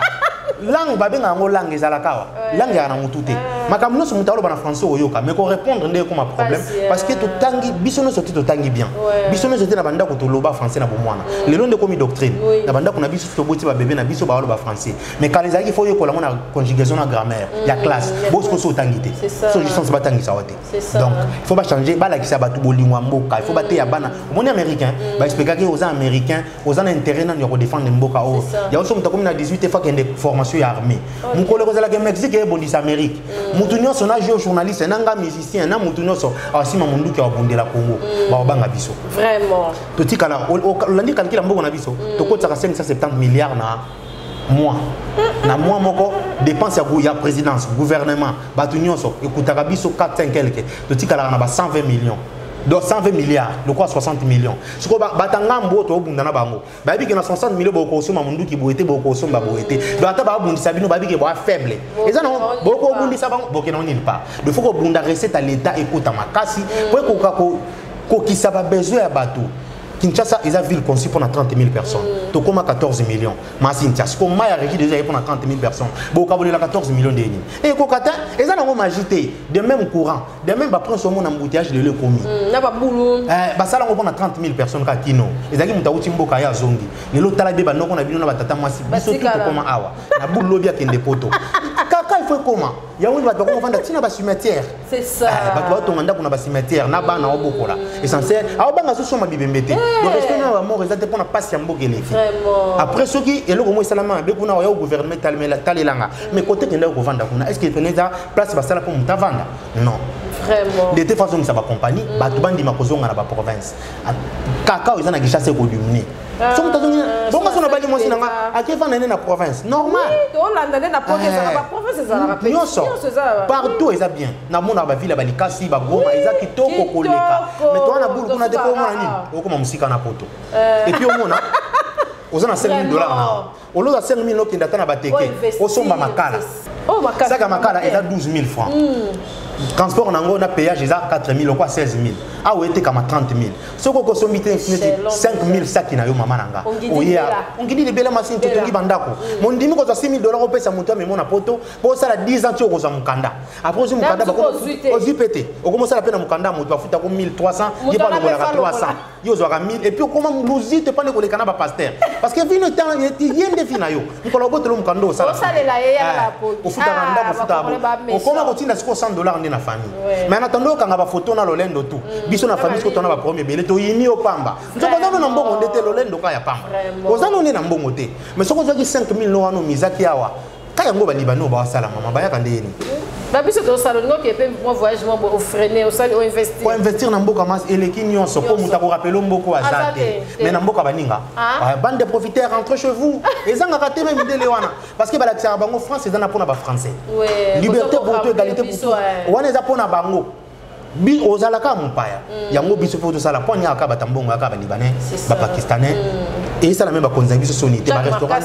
Speaker 2: langue ba benga ngo langue eza la kawa langue ya na mutu te makamno so mutalo ba na français oyoka mais ko répondre ndé comme problème parce que to tangi bisono so to tangi bien bisono so te na banda ko to loba français na bomwana lelo ndé comme doctrine na banda ko na biso to boti ba bébé na biso ba loba français mais quand les aki faut yokola mona conjugaison na grammaire ya classe bosko so tangité so je sens ba tangi sa wote donc il faut pas changer ba la kisa ba to bolingwa mboka il faut ba te ya bana moni américain ba expliquer que aux américains aux intérêt na ko défendre mboka o ya so mutakomi na 18 fois kende formation ya armée mukole ko zala ke Mexique e bondis Amérique mutu nyonso na journaliste nanga musicien na mutu nyonso asima munduki wa bondela Congo ba banga biso
Speaker 3: vraiment
Speaker 2: to tikala landi calcul mboko na biso to kotaka 570 milliards na mois moko dépense ya présidence gouvernement batu nyonso ekutaka biso 4-5 quelque to tikala na ba 120 millions donc 120 milliards, le quoi 60 millions. Ce qu'on batanga mboto obundana bango. Ba bi ke na 60 millions boko soma mundu ki boete boko somba boete. Donc ata ba bundi sabino ba bi ke ba faible. Et ça non boko bundi sa bango boko non nil pas. Il faut que bunda recette à l'état écoute makasi pour ko ki ça va besoin ya bato. Kinshasa est une ville conçue pour 30 000 personnes. Tokoma 14 millions. Massintia, ce qu'on m'a régi déjà pour 30 000 personnes. Bokabole la 14 millions d'ennemis. Et Kokata, ils ont magité de même courant, de même ba prendre son mon embouteillage de le commis.
Speaker 3: Na ba boulou.
Speaker 2: Ba sala on prend 30 000 personnes ka kino. Ezaki mutauti mboka ya zongi. Le lo tala beba noko na bino na batata mwasi. Biso tout comment awa. Na boulou bia kende poto. Kaka il faut comment? Ya woni bato ko vanda tina ba cimetière.
Speaker 3: C'est ça.
Speaker 2: Bato to nganda kuna ba cimetière na ba na obokola. Essentiel. Awa banga so so mabibembete. Donc respect na mort ezate pour na passe ya mboka elefi. Après ce qui est le gomo salama be kuna ya gouvernement talelanga. Mais côté kenda ko vanda kuna est-ce que peneza place ba sala pour mutavanda? Non.
Speaker 3: Vraiment.
Speaker 2: De toute façon ça va compagnie bato bandi makozonga na ba province. Kaka izana gishase ko dumuni. Soki tazongi bonga sona bali mwasi nanga akeva nene na province normal.
Speaker 3: Oui, on l'a donné na province, la province ezala rapide.
Speaker 2: Partout eza bien. Na mona ba ville ba likasi ba goma eza kitoko koleka. Mais toi na boule kuna te ko mona nini? Okoma musika na poto. Et puis au mona ozana 5 000 $. Au lieu de 5 000 qui ndata na bateke, osomba makala. Oh makala. Saka makala eza 12 000 francs. Transport nango na péage eza 4 000 quoi 16 000. Ah ouais te kama 30 000. Soko ko somité 5 000 saki na yo mama nanga. Oya. Ongidi de bela machine to tongi bandako. Mon dimi ko za 6 000 $ opesa mutu ame mona poto, po sala 10 ans tu ko za mukanda. Après mukanda ba ko ozipete. Okomo sala pena mukanda mutu afuta ko 1300, il pas le 300. Yo zo 1000 et puis comment muluzi te pas le kolekana ba pasteur. Parce que vino temps yende fina yo. Nkolo boto lo mukando sala.
Speaker 3: Sala la ya la poto.
Speaker 2: Ofuta banda ofuta. Okoma ko tinda siko $100 na famille. Mais en attendant quand on va photo na lolendo tout. Biso na famille ko tona ba premier belé to yini o pamba. Nzoko za na mbongo ndete lolendo ka ya pamba. Ozana on na mbongo te. Mais soko za ki 5 000 $ no mizaki awa. Kaya ngo ba libano ba sala mama ba ya kandeni.
Speaker 3: Ba biso to salon ngo ke pe mo voyage mo au freiner au sali au investir.
Speaker 2: Pour investir na mboka mas eleki nyonso po muta ko rappeler mboko azate. Mais na mboka baninga. Bande de profiteurs entre chez vous. Ezanga ka teme midele wana parce que ba la tsara bango France ezana pona ba français. Liberté pour tout, égalité pour tout. Wana eza pona bango. Bi ozalaka mupaya yango biso foto sala ponya aka batambongo aka ba libanais ba pakistanais et ça la même ba konza biso sonité ba restaurant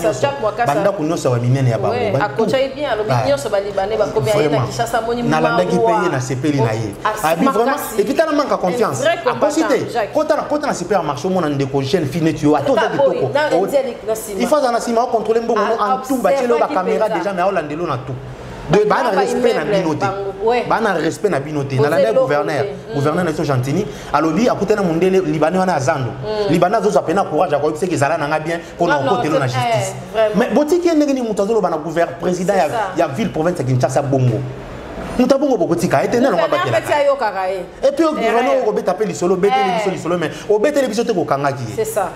Speaker 2: banda kunyosa wa minene ya bango
Speaker 3: ba akocha bien alo binyoso ba libanais ba komia ina kishasa moni
Speaker 2: na landa ki payer na sepeli na ye abi vraiment et puis tala manque confiance capacité kota na supermarché mon ndeko jeune fine tu ato za kitoko il faut na sima contrôler mbongo en tout ba telo ba caméra déjà mais olandelo na tout de bana respect na binoté bana respect na binoté na la gouverneur na so gentini alobi akutena mundele libanais wana azando libanais zo zapena courage ko c'est que zala na bien pour na côté na justice mais botiki ndenge ni mutazolo bana gouverneur président ya ville province ya Kinshasa bongo mutabongo bokotika etena longa batela et puis au gouverneur ko beta pe lisolo beteli biso lisolo mais au beteli biso te ko kangaki
Speaker 3: c'est ça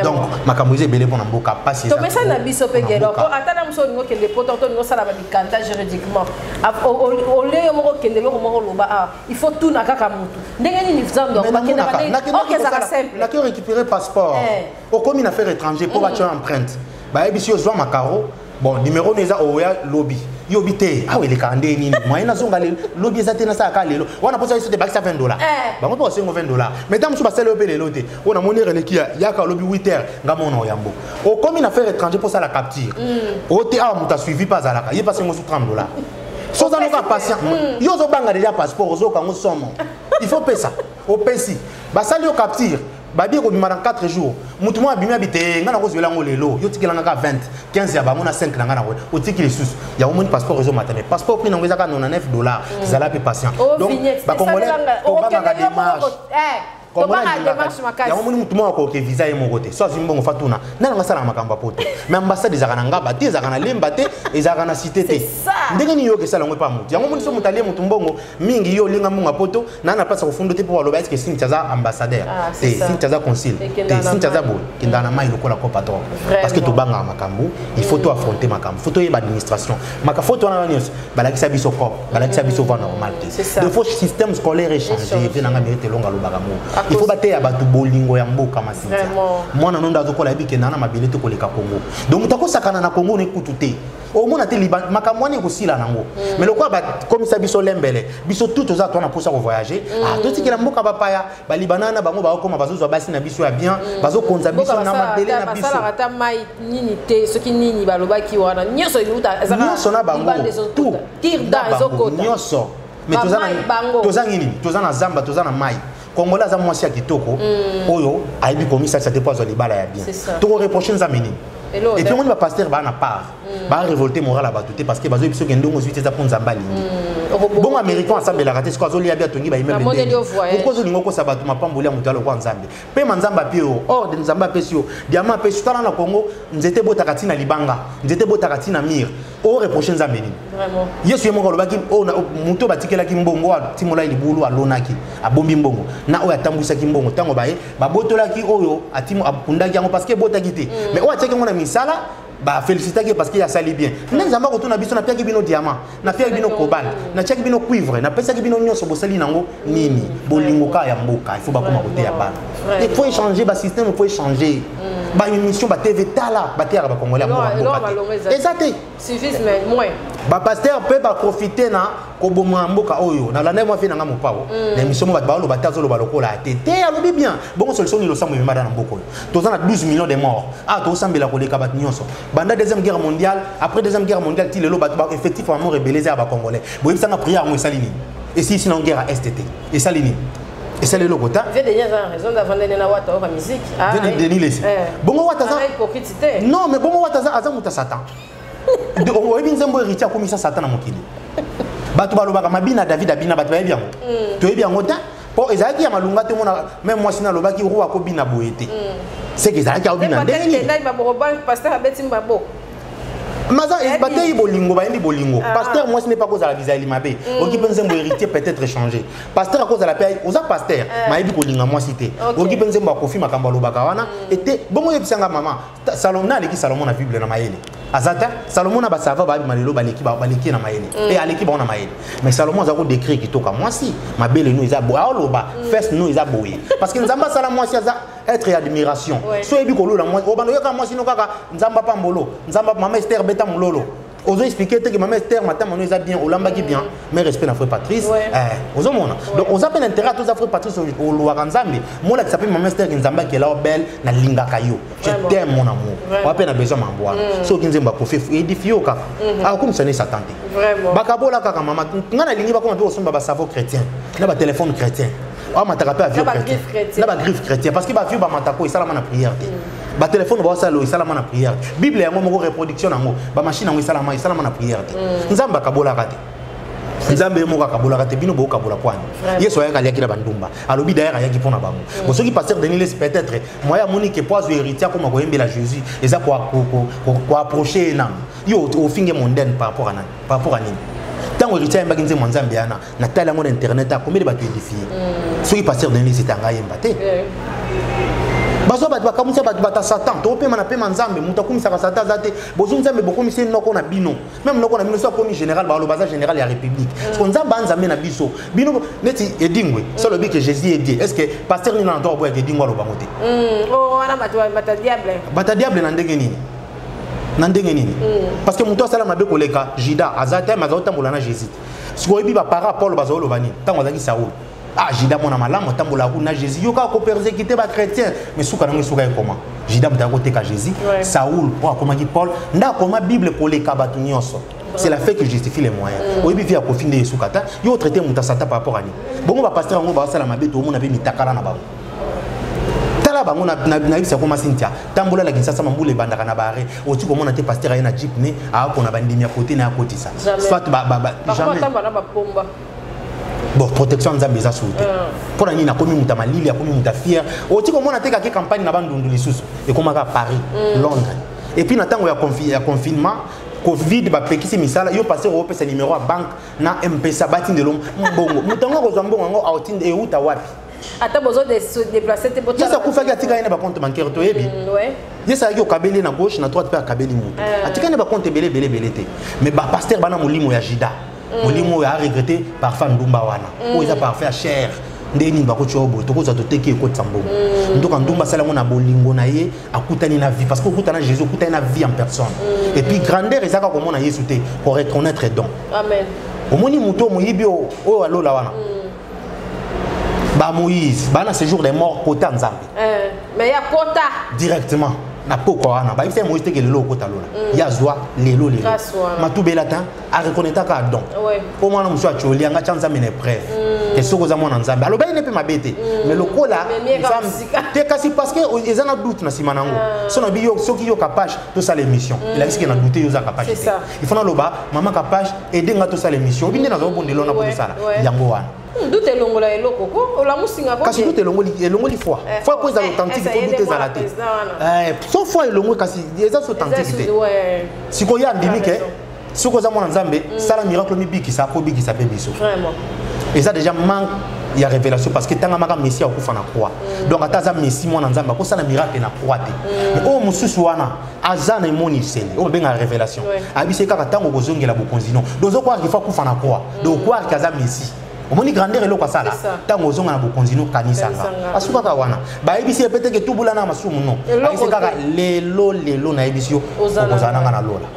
Speaker 2: donc makamboise belé pour mboka passer
Speaker 3: ça mais ça na biso pe gelo ko atana muso ngo kende poto to ngo sala ba bikanta juridiquement au lieu mo kende lo mo loba il faut tout na kaka mutu ndenge ni fzando ba kende ba OK ça simple
Speaker 2: na que récupérer passeport au comme une affaire étranger pour voiture empreinte ba ebisi ozwa makaro bon numéro neza oya lobby yobité ah oui les candés ni moi na zonga le lobby za tena sa ka lelo wana posa iso de bakisa $20 ba ngoto osengo $20 mais tant musu ba sele obele lote ona monere le kia ya ka lobby 8h ngamo na oyambo o comme une affaire étranger pour ça la capture o te a muta suivi pas alaka il passe ngo $30 so za no ka patient yo zo banga déjà passeport zo ka ngo somo il faut payer ça au pesi ba sali o capture babi ko bimara 4 jours mutu mo abimi abite ngana ko zwela ngo lelo yo tikela ngaka 20 15 ya bango na 5 na ngana ko o tikile susu ya o moni passeport rezo matane passeport prix ngeza ka $99 zala pe patient donc ba congolais to ba ga démarche ya o moni mutu mo ko ke visa ye mo kote so zimbongo fatuna na nga sala makamba poto mais ambassade za kana ngaba te za kana lemba te eza kana cité te ndenge ni yo ke sala ngo pa mutu ya moni so mutalie mutu mbongo mingi yo linga munga poto na na place ko fundo te pour loba est-ce que sintiaza ambassadeur te sintiaza consul te sintiaza bo kindana mai lokola ko patron parce que to banga makambu il faut to affronter makambu faut to yeba administration maka faut to na nyos balakisa biso ko balakisa biso va normal te de faux système scolaire échangé te nanga mérite longa lobaka mo il faut bater ya batu bolingo ya mboka masintia mwana nonda azokola bike na mabele te koleka Congo donc utakosakana na Congo ne kututé au mona te liban makamwani ko sila nango mais le quoi ba comme ça biso lembele biso tout oza to na posa ko voyager to tikela mboka bapaya ba libanana bango ba okoma bazo basi na biso ya bien bazo konza biso na mabele na biso
Speaker 3: basala rata mai nini te soki nini baloba ki wana nyoso iluta
Speaker 2: nyoso na bango tout
Speaker 3: tirda ezokota
Speaker 2: nyoso mais tozana zamba tozana mai Congolais za mwasi ya kitoko oyo aibi komisa ça dépose libala ya bien to reprocher nzameni et puis on va pasteur ba na part ba révolter moral à batuté parce que bazo biso gendongo suite za ponza mbali bon américain ensemble la raté quoi zo lia bia tongi ba immeuble pourquoi zo lingo ko sabatu mapambolia mutalo kwa nzambe pe manzamba pio or de nzamba pesio diama pe sutala na Congo nzete botakati na libanga nzete botakati na mir o reprocher nzameni vraiment yesu yemo lobaki o na muto batikela ki mbongo wa timola libulu alonaki abombi mbongo na o atambwisa ki mbongo tango baye babotola ki oyo atimo abundaki yango parce que botaki te mais o ateke ngona misala ba féliciter parce qu'il a sali bien nzamba ko tuna biso na piaki bino diamant na piaki bino cobalt na piaki bino cuivre na pesa ki bino nyonso bosali nango nini bolingo ka ya mboka il faut ba koma côté ya bana il faut changer ba système il faut changer ba émission ba TV tala ba terre ba congolais mboka exact
Speaker 3: suffisme moins
Speaker 2: ba pasteur peut ba profiter na ko bomwa mboka oyo na landa moi fait nanga mopao na émission ba ba lo batazo lo ba lokola tete alobi bien bon solution ni lo samu mimada na mboko tozana 12 millions de morts to sambela ko leka bat nyonso banda deuxième guerre mondiale après deuxième guerre mondiale ti lelo ba effectivement rebellés ba congolais bo ibsanga prière ngo salini et si sinon guerre à STT et salini et ça le locota
Speaker 3: j'ai déjà raison d'avant na wata o musique
Speaker 2: Denis Lessi bongo wata za non mais bongo wata za azamuta satan de o ebinzembo ritia komisa satan na mokili batu balobaka mabina David abina batu ba biango to ebiango ta po ezaki ya malunga te mona même moi sina lobaki roi ko bina boyete c'est que ezaki obina ndeni
Speaker 3: na ba boban pasteur abeti mbabo
Speaker 2: maza batay bolingo ba ndi bolingo pasteur moi ce n'est pas cause à la visa limabe oki pensembo héritier peut-être changer pasteur à cause à la paix oza pasteur maibi ko linga moi cité oki pensembo kofi makambo lobaka wana était bongo yebisanga mama Salomon na leki Salomon na bible na mayele azata Salomon na basava ba malelo baleki na mayele et aleki ba na mayele mais Salomon za ko décret ki toka moi si mabele no eza bo aloba first no eza boye parce que nzamba sala moi si aza être admiration so ebi ko lola moi obando yoka moi sino kaka nzamba pambolo nzamba mama Esther beta mulolo ozo expliquer que maman Esther matin mon eza bien olamba ki bien mais respect na frère Patrice ozo mona donc on appelle intérêt à tous frère Patrice au loa nzambe mola qui s'appelle maman Esther nzamba qui est là belle na linga kayo je t'aime mon amour on appelle na besoin mamboa so kinzemba ko fait édifier ka a comme ça ne s'attendait vraiment bakabola kaka mama ngana lingi ba ko mpe osomba ba cerveau chrétien na ba téléphone chrétien ah mataka à vieux chrétien na ba griffe chrétien parce que ba vieux ba matako et salama na prière ba téléphone ba sala salama na prière bible yango moko reproduction nango ba machine yango salama na prière nzamba kabola kate nzambe moko kabola kate bino bo kabola kwani yeso ya kali akila bandumba alobi d'ailleurs ya ki pona bango bo soki pasteur Denis Lessi peut-être moya monique poids héritier comme ko yembela Jésus eza ko approcher nam yo au finge mondaine par rapport à nini tant héritier mbaki nzembo nzambe yana na tala ngo internet a combien de ba édifier soki pasteur Denis Lessi tanga yemba te bazo ba kamusa ba Satan to pe mana pe manzambe muta kumisa ka Satan zate bozo nzambe bokomi se noko na bino même noko na bino so komi général ba lo baza général ya république parce que nzamba nzambe na biso bino neti edingwe so le bi que Jésus est Dieu est-ce que pasteur ni na nto bo ke dingwa lo bangote
Speaker 3: oh wana bata diable
Speaker 2: na ndenge nini parce que muto sala mabe koleka Judas azata mazota mbulana Jésus siko yebi ba para Paul bazolo bani tango azaki Saoul ah Judas mona malamu tambola kuna Jésus yoka ko persécuter ba chrétien mais souka nango souka comment Judas mutako teka Jésus Saoul po akoma ki Paul nda koma Bible koleka batu nyonso c'est la fait qui justifie les moyens oyebi via ko finde soukata yo traiter mutasata par rapport à ni bongo ba pasteur ngo ba sala mabe to mona be mitakala na bango bango na bisa koma Cynthia tambola la kinsa sama mbule bandaka na bare oti ko mona te pasteur ayena jeep ne a ko na bandimi ya côté na ya côté ça soit jamais bon protection nzambe za souté pour nani na komi muta malili ya komi muta fier oti ko mona te ka campagne na bandundu lisusu e koma ka Paris Londres et puis na tango ya confinement Covid ba pekisi misala yo passer au pesa numéro à banque na M-Pesa batinde lo mbongo mutango ko zambongo ngo outinde e uta wapi
Speaker 3: ata besoin de se déplacer te
Speaker 2: botia ça kufaki atika ina ba compte bancaire to yebi
Speaker 3: ouais
Speaker 2: yesa yo kabeli na gauche na droite pe kabeli mu atika ina ba compte belé te mais ba pasteur bana molimo ya Jida molimo ya regretter parfois ndumba wana o isa parfait cher ndeni ba ko chobo to ko za to teki ko tsambo ndoka ndumba sala mona bolingo na ye akutani na vie parce que okutana Jésus okutani na vie en personne et puis grandeur ezaka ko mona Yesu te pour reconnaître don
Speaker 3: amen
Speaker 2: omoni muto moyibi o alola wana ba Moïse ba na séjour des morts côté nzambe
Speaker 3: mais ya kota
Speaker 2: directement na poko wana ba ifé Moïse te ke lelo kota lola ya zwa lelo matubela ta a reconnaître ka don au moins monsieur acholi anga chanza mine preuve et soko za mona nzambe alo ba ine pe mabete mais lokola te kasi parce que ils en a doute na simanango so na biyo soki yo capable to ça l'émission il a dit que na douter yo za capable il faut na loba maman capable aider nga to ça l'émission binde na zo bondelo na pour ça yango wana
Speaker 3: doute longola eloko ko la musinga ko
Speaker 2: kasi doute elongoli foi ko za authentique ko doute za la tête so foi elongo kasi eza authentique siko ya ndimike siko za mona nzambe sala miracle mi biki sa ko biki sa pe biso
Speaker 3: vraiment
Speaker 2: et ça déjà manque il y a révélation parce que tanga maka messie akufa na croix donc ataza messie mona nzamba ko sala miracle na croix te mais o mususu wana azana imoni seli o benga révélation abise kaka tango kozongela bokonzino dozo kwa kifa kufa na croix donc kwa kaza messie omoni grandeur eloko asala tango ozonga na bokonzino kanisanga asuka ka wana ba ebisi epete ke tubula na masumu no ayise kaka lelo na ebisi yo kozana nga na lola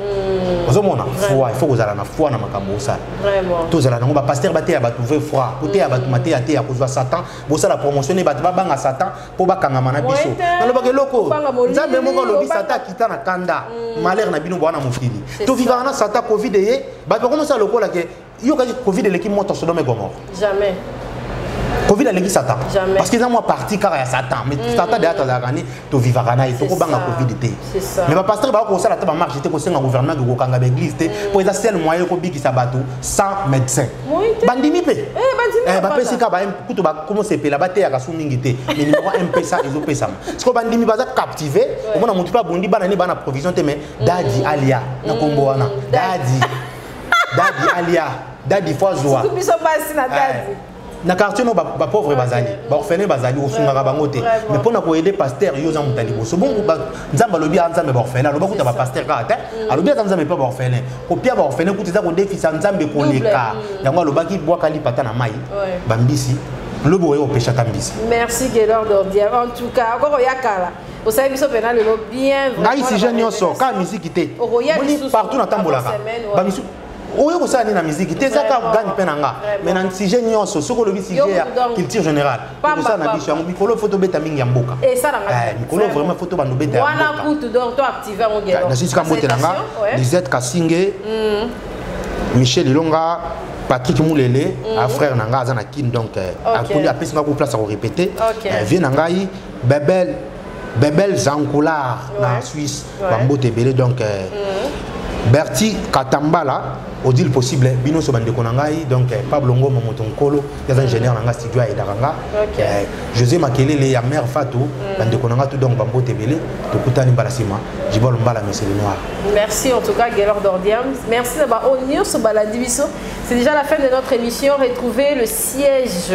Speaker 2: ozomona foi il faut kozala na foi na makambo osala
Speaker 3: vraiment
Speaker 2: tozala nango ba pasteur bateya batu ve foi koteya batu mateya te ya kozwa Satan bosala promotionner batu babanga Satan po bakangama na biso nalobaka eloko nzambe moko lobi Satan kita na kanda malheur na bino bwana mofili to vivana na Satan Covid ye batu bakomosa lokola ke yo ka Covid eleki moto Sodome et Gomorrhe
Speaker 3: jamais
Speaker 2: Covid eleki Satan
Speaker 3: jamais
Speaker 2: parce que za moi parti car ya Satan mais Satan de ata zakani to vivaka na to ko banga Covid te mais ba pasteur ba ko sala ta ba marche te ko senga gouvernement ko kanga ba église te pour eza seul moyen ko bikisa bato sans médecin bandimi pe ba pesi ka ba kuto ba comment c'est pela ba te ya kasu mingi te mais numéro M-Pesa ezo pesa siko bandimi baza captiver o mona mutu pa bondi bana ni bana provision te mais dadi alia na kombo wana dadi alia dadi fois joie
Speaker 3: tout biso basi na dadi
Speaker 2: na quartier no ba pauvre bazali ba orphelin bazali osunga bango te mais pona ko aider pasteur yo za mutali boso bon nzamba lobi nzambe ba orphelin loba kuta ba pasteur ka ta alobi nzambe pa ba orphelin ko pia ba orphelin kutiza ko défisa nzambe ko leka yango loba ki bwa kali pata na mai bambisi lobo yo pesha tambisi.
Speaker 3: Merci Gaylord Dordier en tout cas encore yakala au savez biso pena le bien
Speaker 2: ngai si jeune yoso ka musique te partout na tambolaka ba musique oyo ko sala ni na musique te ça ka gagne penanga mais na sujet nyonso soko lobi sujet ya culture générale ko sala na biso yango mikolo photo beta mingi ya mboka
Speaker 3: et ça nga
Speaker 2: mikolo vraiment photo bando beta ya mboka
Speaker 3: wana kutu donc to activer mon Gaylord
Speaker 2: na sisi ka mbote nanga Lisette Kasinge Michel Ilonga Patrick Moulele a frère nanga azana kin donc akuli apesi nga ko place à répéter vient nangai Bebel Zancoulard na Suisse bambote belé donc Berti Katambala au deal possible bino so bande konangai donc Pablo Ngoma Motonkolo des ingénieurs nanga studio et daranga José Makelele ya mère Fatou bande konanga tout donc bambote belé to kutani balasima jibolo mbala monsieur le noir.
Speaker 3: Merci en tout cas Gaylord Dordier. Merci d'avoir honneur ce baladi biso. C'est déjà la fin de notre émission. Retrouvez le siège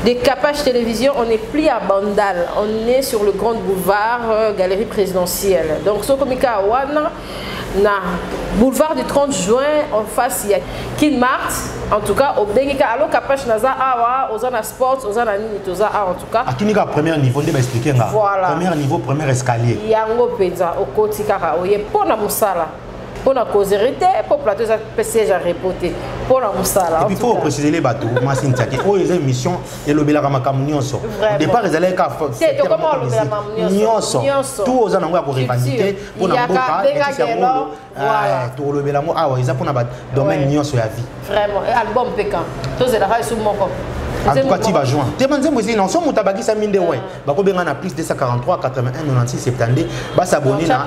Speaker 3: Décapage Télévision, on est pris à Bandal. On est sur le Grand Boulevard, Galerie Présidentielle. Donc, ce comika Wana, na boulevard du 30 juin, en face, il y a Kinmart. En tout cas, au Bengika, alors Capache Naza Awa, Ozana Sports, Ozana Nini, Toza A, en tout cas.
Speaker 2: À Kinika, premier niveau, on va expliquer.
Speaker 3: Voilà.
Speaker 2: Premier niveau, premier escalier.
Speaker 3: Yango Penza, au Kotikara, Oye, Pona Moussala. Pour la causérité, pour plateau de siège à reporter, pour la moussala.
Speaker 2: Et puis il faut préciser les bateaux, moi c'est une mission et le bela Nyonso. Au départ, ils allaient faire
Speaker 3: comment le
Speaker 2: Nyonso. Tout aux anangwa pour revendiquer, pour n'importe tout le bela ah ouais, ils ont pour domaine Nyonso à vie.
Speaker 3: Vraiment, album pécan. Tout c'est la raison mon corps.
Speaker 2: En tout cas, tu vas joindre. Demandez moi si non, son mutabaki sa minde ouais. Ba ko benga na plus 243 81 96 70. Ba s'abonner na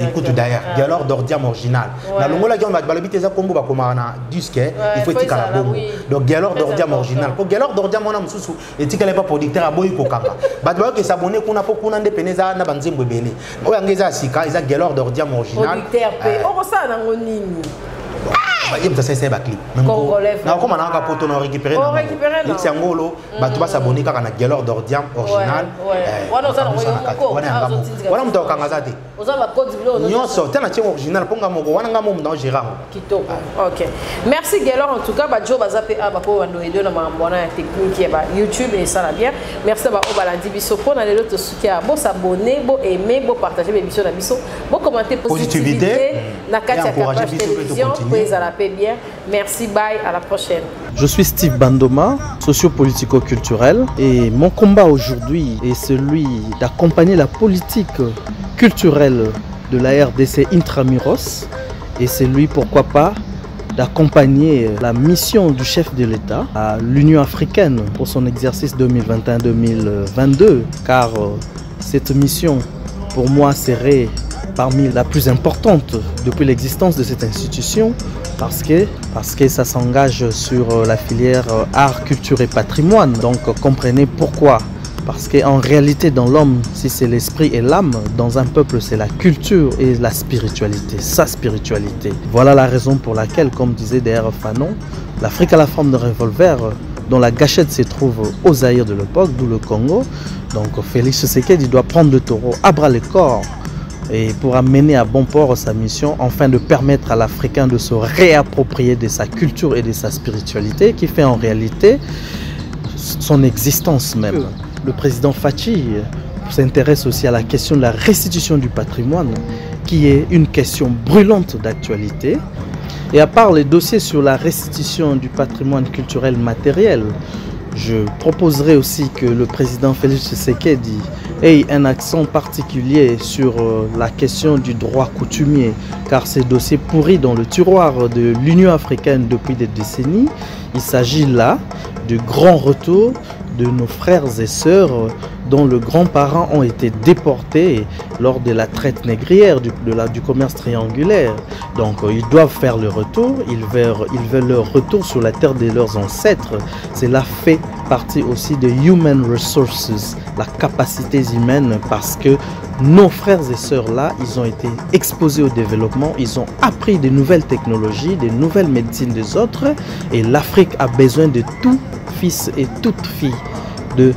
Speaker 2: écoute d'ailleurs. Dialogue d'ordiam original. Na longola qui on va balobiter za kombo ba koma na disque, il faut tika la bombo. Donc dialogue d'ordiam original. Ko dialogue d'ordiam mona mususu et tika pas producteur aboyi ko kanga. Ba ba ke s'abonner kuna po kuna ndepeneza na banzembo belé. O yangeza sika, isa dialogue d'ordiam original.
Speaker 3: Producteur pe. O ça na ngonini.
Speaker 2: Il y a des clips.
Speaker 3: Congolais.
Speaker 2: Comment on a poto on récupérer non. L'exangolo, bah tu vas s'abonner car on a dialogue d'ordiam original.
Speaker 3: Voilà ça
Speaker 2: on mto kangazati.
Speaker 3: Oza ba code bilo.
Speaker 2: Nyonso tena tien original ponga moko wana ngamo mna gérant.
Speaker 3: Kitoko. OK. Merci Gelor en tout cas ba jo bazape a ba ko wando edo na mambona ya technique ba YouTube et ça la bien. Merci ba o balandi biso pona les autres soutien. Bo s'abonner, bo aimer, bo partager mes émissions na biso, bo commenter positivité na Katia Capache Télévision. Bien. Merci, bye, à la prochaine.
Speaker 5: Je suis Steve Bandoma, socio-politico-culturel, et mon combat aujourd'hui est celui d'accompagner la politique culturelle de la RDC intramuros, et celui, pourquoi pas, d'accompagner la mission du chef de l'État à l'Union africaine pour son exercice 2021-2022, car cette mission, pour moi, serait parmi la plus importante depuis l'existence de cette institution parce que ça s'engage sur la filière art, culture et patrimoine. Donc comprenez pourquoi. Parce qu'en réalité dans l'homme, si c'est l'esprit et l'âme, dans un peuple c'est la culture et la spiritualité, sa spiritualité. Voilà la raison pour laquelle, comme disait D.R. Fanon, l'Afrique a la forme de revolver dont la gâchette se trouve au Zaïre de l'époque, d'où le Congo. Donc Félix Tshisekedi doit prendre le taureau à bras le corps et pour amener à bon port sa mission, afin de permettre à l'Africain de se réapproprier de sa culture et de sa spiritualité, qui fait en réalité son existence même. Le président Fachi s'intéresse aussi à la question de la restitution du patrimoine, qui est une question brûlante d'actualité. Et à part les dossiers sur la restitution du patrimoine culturel matériel, je proposerai aussi que le président Félix Tshisekedi ait un accent particulier sur la question du droit coutumier, car ces dossiers pourris dans le tiroir de l'Union africaine depuis des décennies, il s'agit là du grand retour de nos frères et sœurs dont les grands-parents ont été déportés lors de la traite négrière, du commerce triangulaire. Donc ils doivent faire le retour, ils veulent leur retour sur la terre de leurs ancêtres. Cela fait partie aussi de Human Resources, la capacité humaine, parce que nos frères et sœurs là, ils ont été exposés au développement, ils ont appris de nouvelles technologies, de nouvelles médecines des autres, et l'Afrique a besoin de tout fils et toute fille de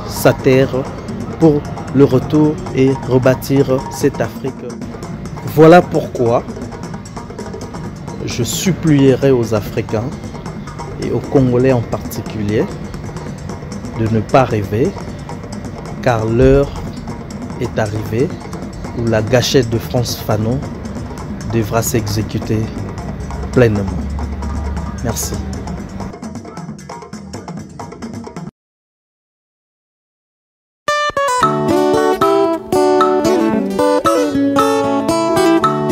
Speaker 5: sa terre pour le retour et rebâtir cette Afrique. Voilà pourquoi je supplierai aux Africains et aux Congolais en particulier de ne pas rêver, car l'heure est arrivée où la gâchette de France Fanon devra s'exécuter pleinement. Merci.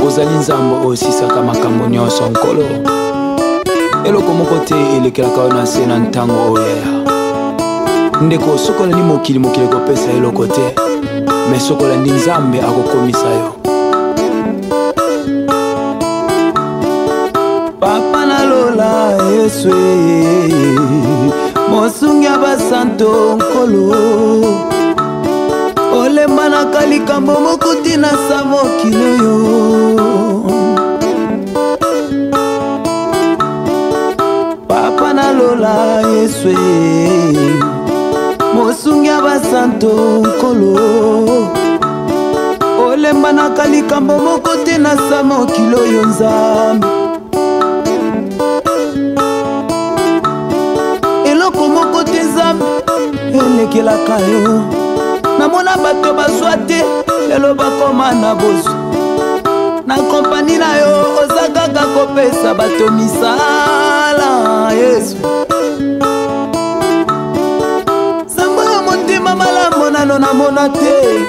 Speaker 1: ozali nzambo osisaka makambo nyonso nkolo eloko moko te elekelaka yo na se na ntango oyeya ndeko soki olandi mokili kopesa eloko te me soki olandi nzambe akokomisa yo papa nalola yesu mosungi ya basanto nkolo olemba na likambo moko tina sa mokili oyo papa nalola lokola Yesu mosungi ya basanto nkolo olemba naka likambo moko te na sa mokili oyo Nzambe eloko moko te Nzambe elekelaka yo namona bato bazwa te lelo bakoma na bozwa na kompani na yo oza kaka kopesa bato misala Yesu Zamba ya motema malamu nano namona te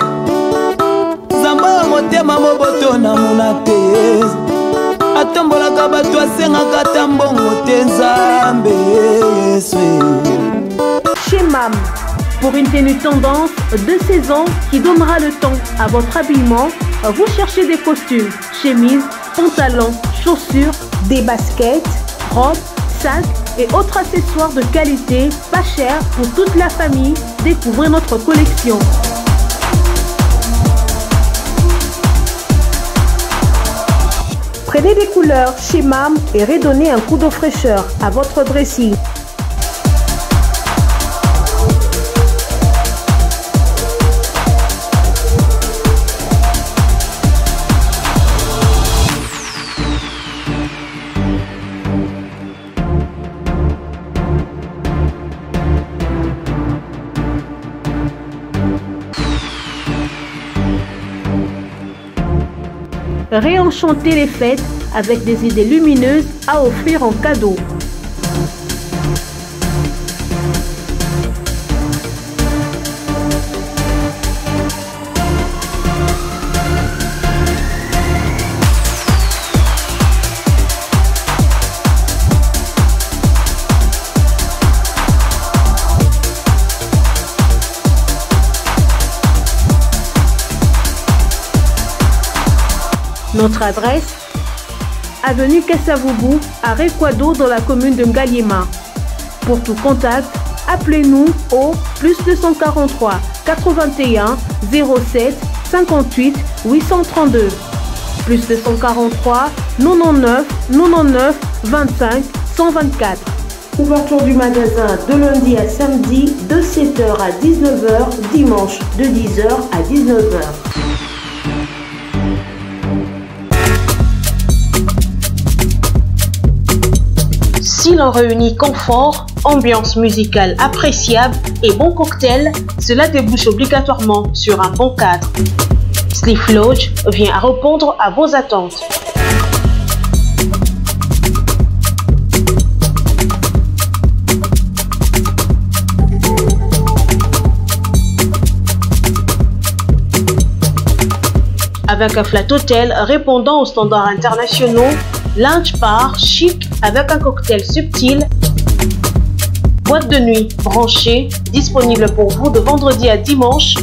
Speaker 1: Zamba ya motema moboto namona te atombolaka bato asengaka ta mbongo te Nzambe Yesu.
Speaker 4: Chez MAM, pour une tenue tendance de saison qui donnera le temps à votre habillement, vous cherchez des costumes, chemises, pantalons, chaussures, des baskets, robes, sacs et autres accessoires de qualité, pas cher pour toute la famille. Découvrez notre collection. Prenez des couleurs chez MAM et redonnez un coup de fraîcheur à votre dressing. Réenchanter les fêtes avec des idées lumineuses à offrir en cadeau. Notre adresse, avenue Kassavoubou, à Rekwado dans la commune de Ngaliema. Pour tout contact, appelez-nous au +243 81 07 58 832. +243 99 99 25 124. Ouverture du magasin de lundi à samedi de 7h à 19h, dimanche de 10h à 19h. Si l'on réunit confort, ambiance musicale appréciable et bon cocktail, cela débouche obligatoirement sur un bon cadre. Sleep Lodge vient à répondre à vos attentes. Avec un flat hôtel répondant aux standards internationaux, lounge bar chic avec un cocktail subtil, boîte de nuit branchée, disponible pour vous de vendredi à dimanche.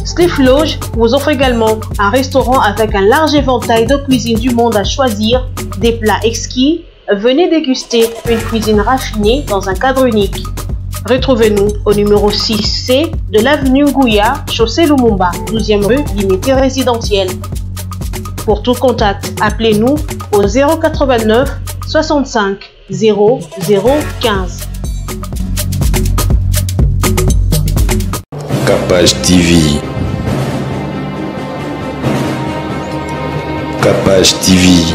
Speaker 4: Sleep Lodge vous offre également un restaurant avec un large éventail de cuisine du monde à choisir, des plats exquis. Venez déguster une cuisine raffinée dans un cadre unique. Retrouvez-nous au numéro 6C de l'avenue Ngouya, chaussée Lumumba, 12e rue, limité résidentielle. Pour tout contact, appelez-nous au 089 65 00 15.
Speaker 6: Capage TV. Capage TV.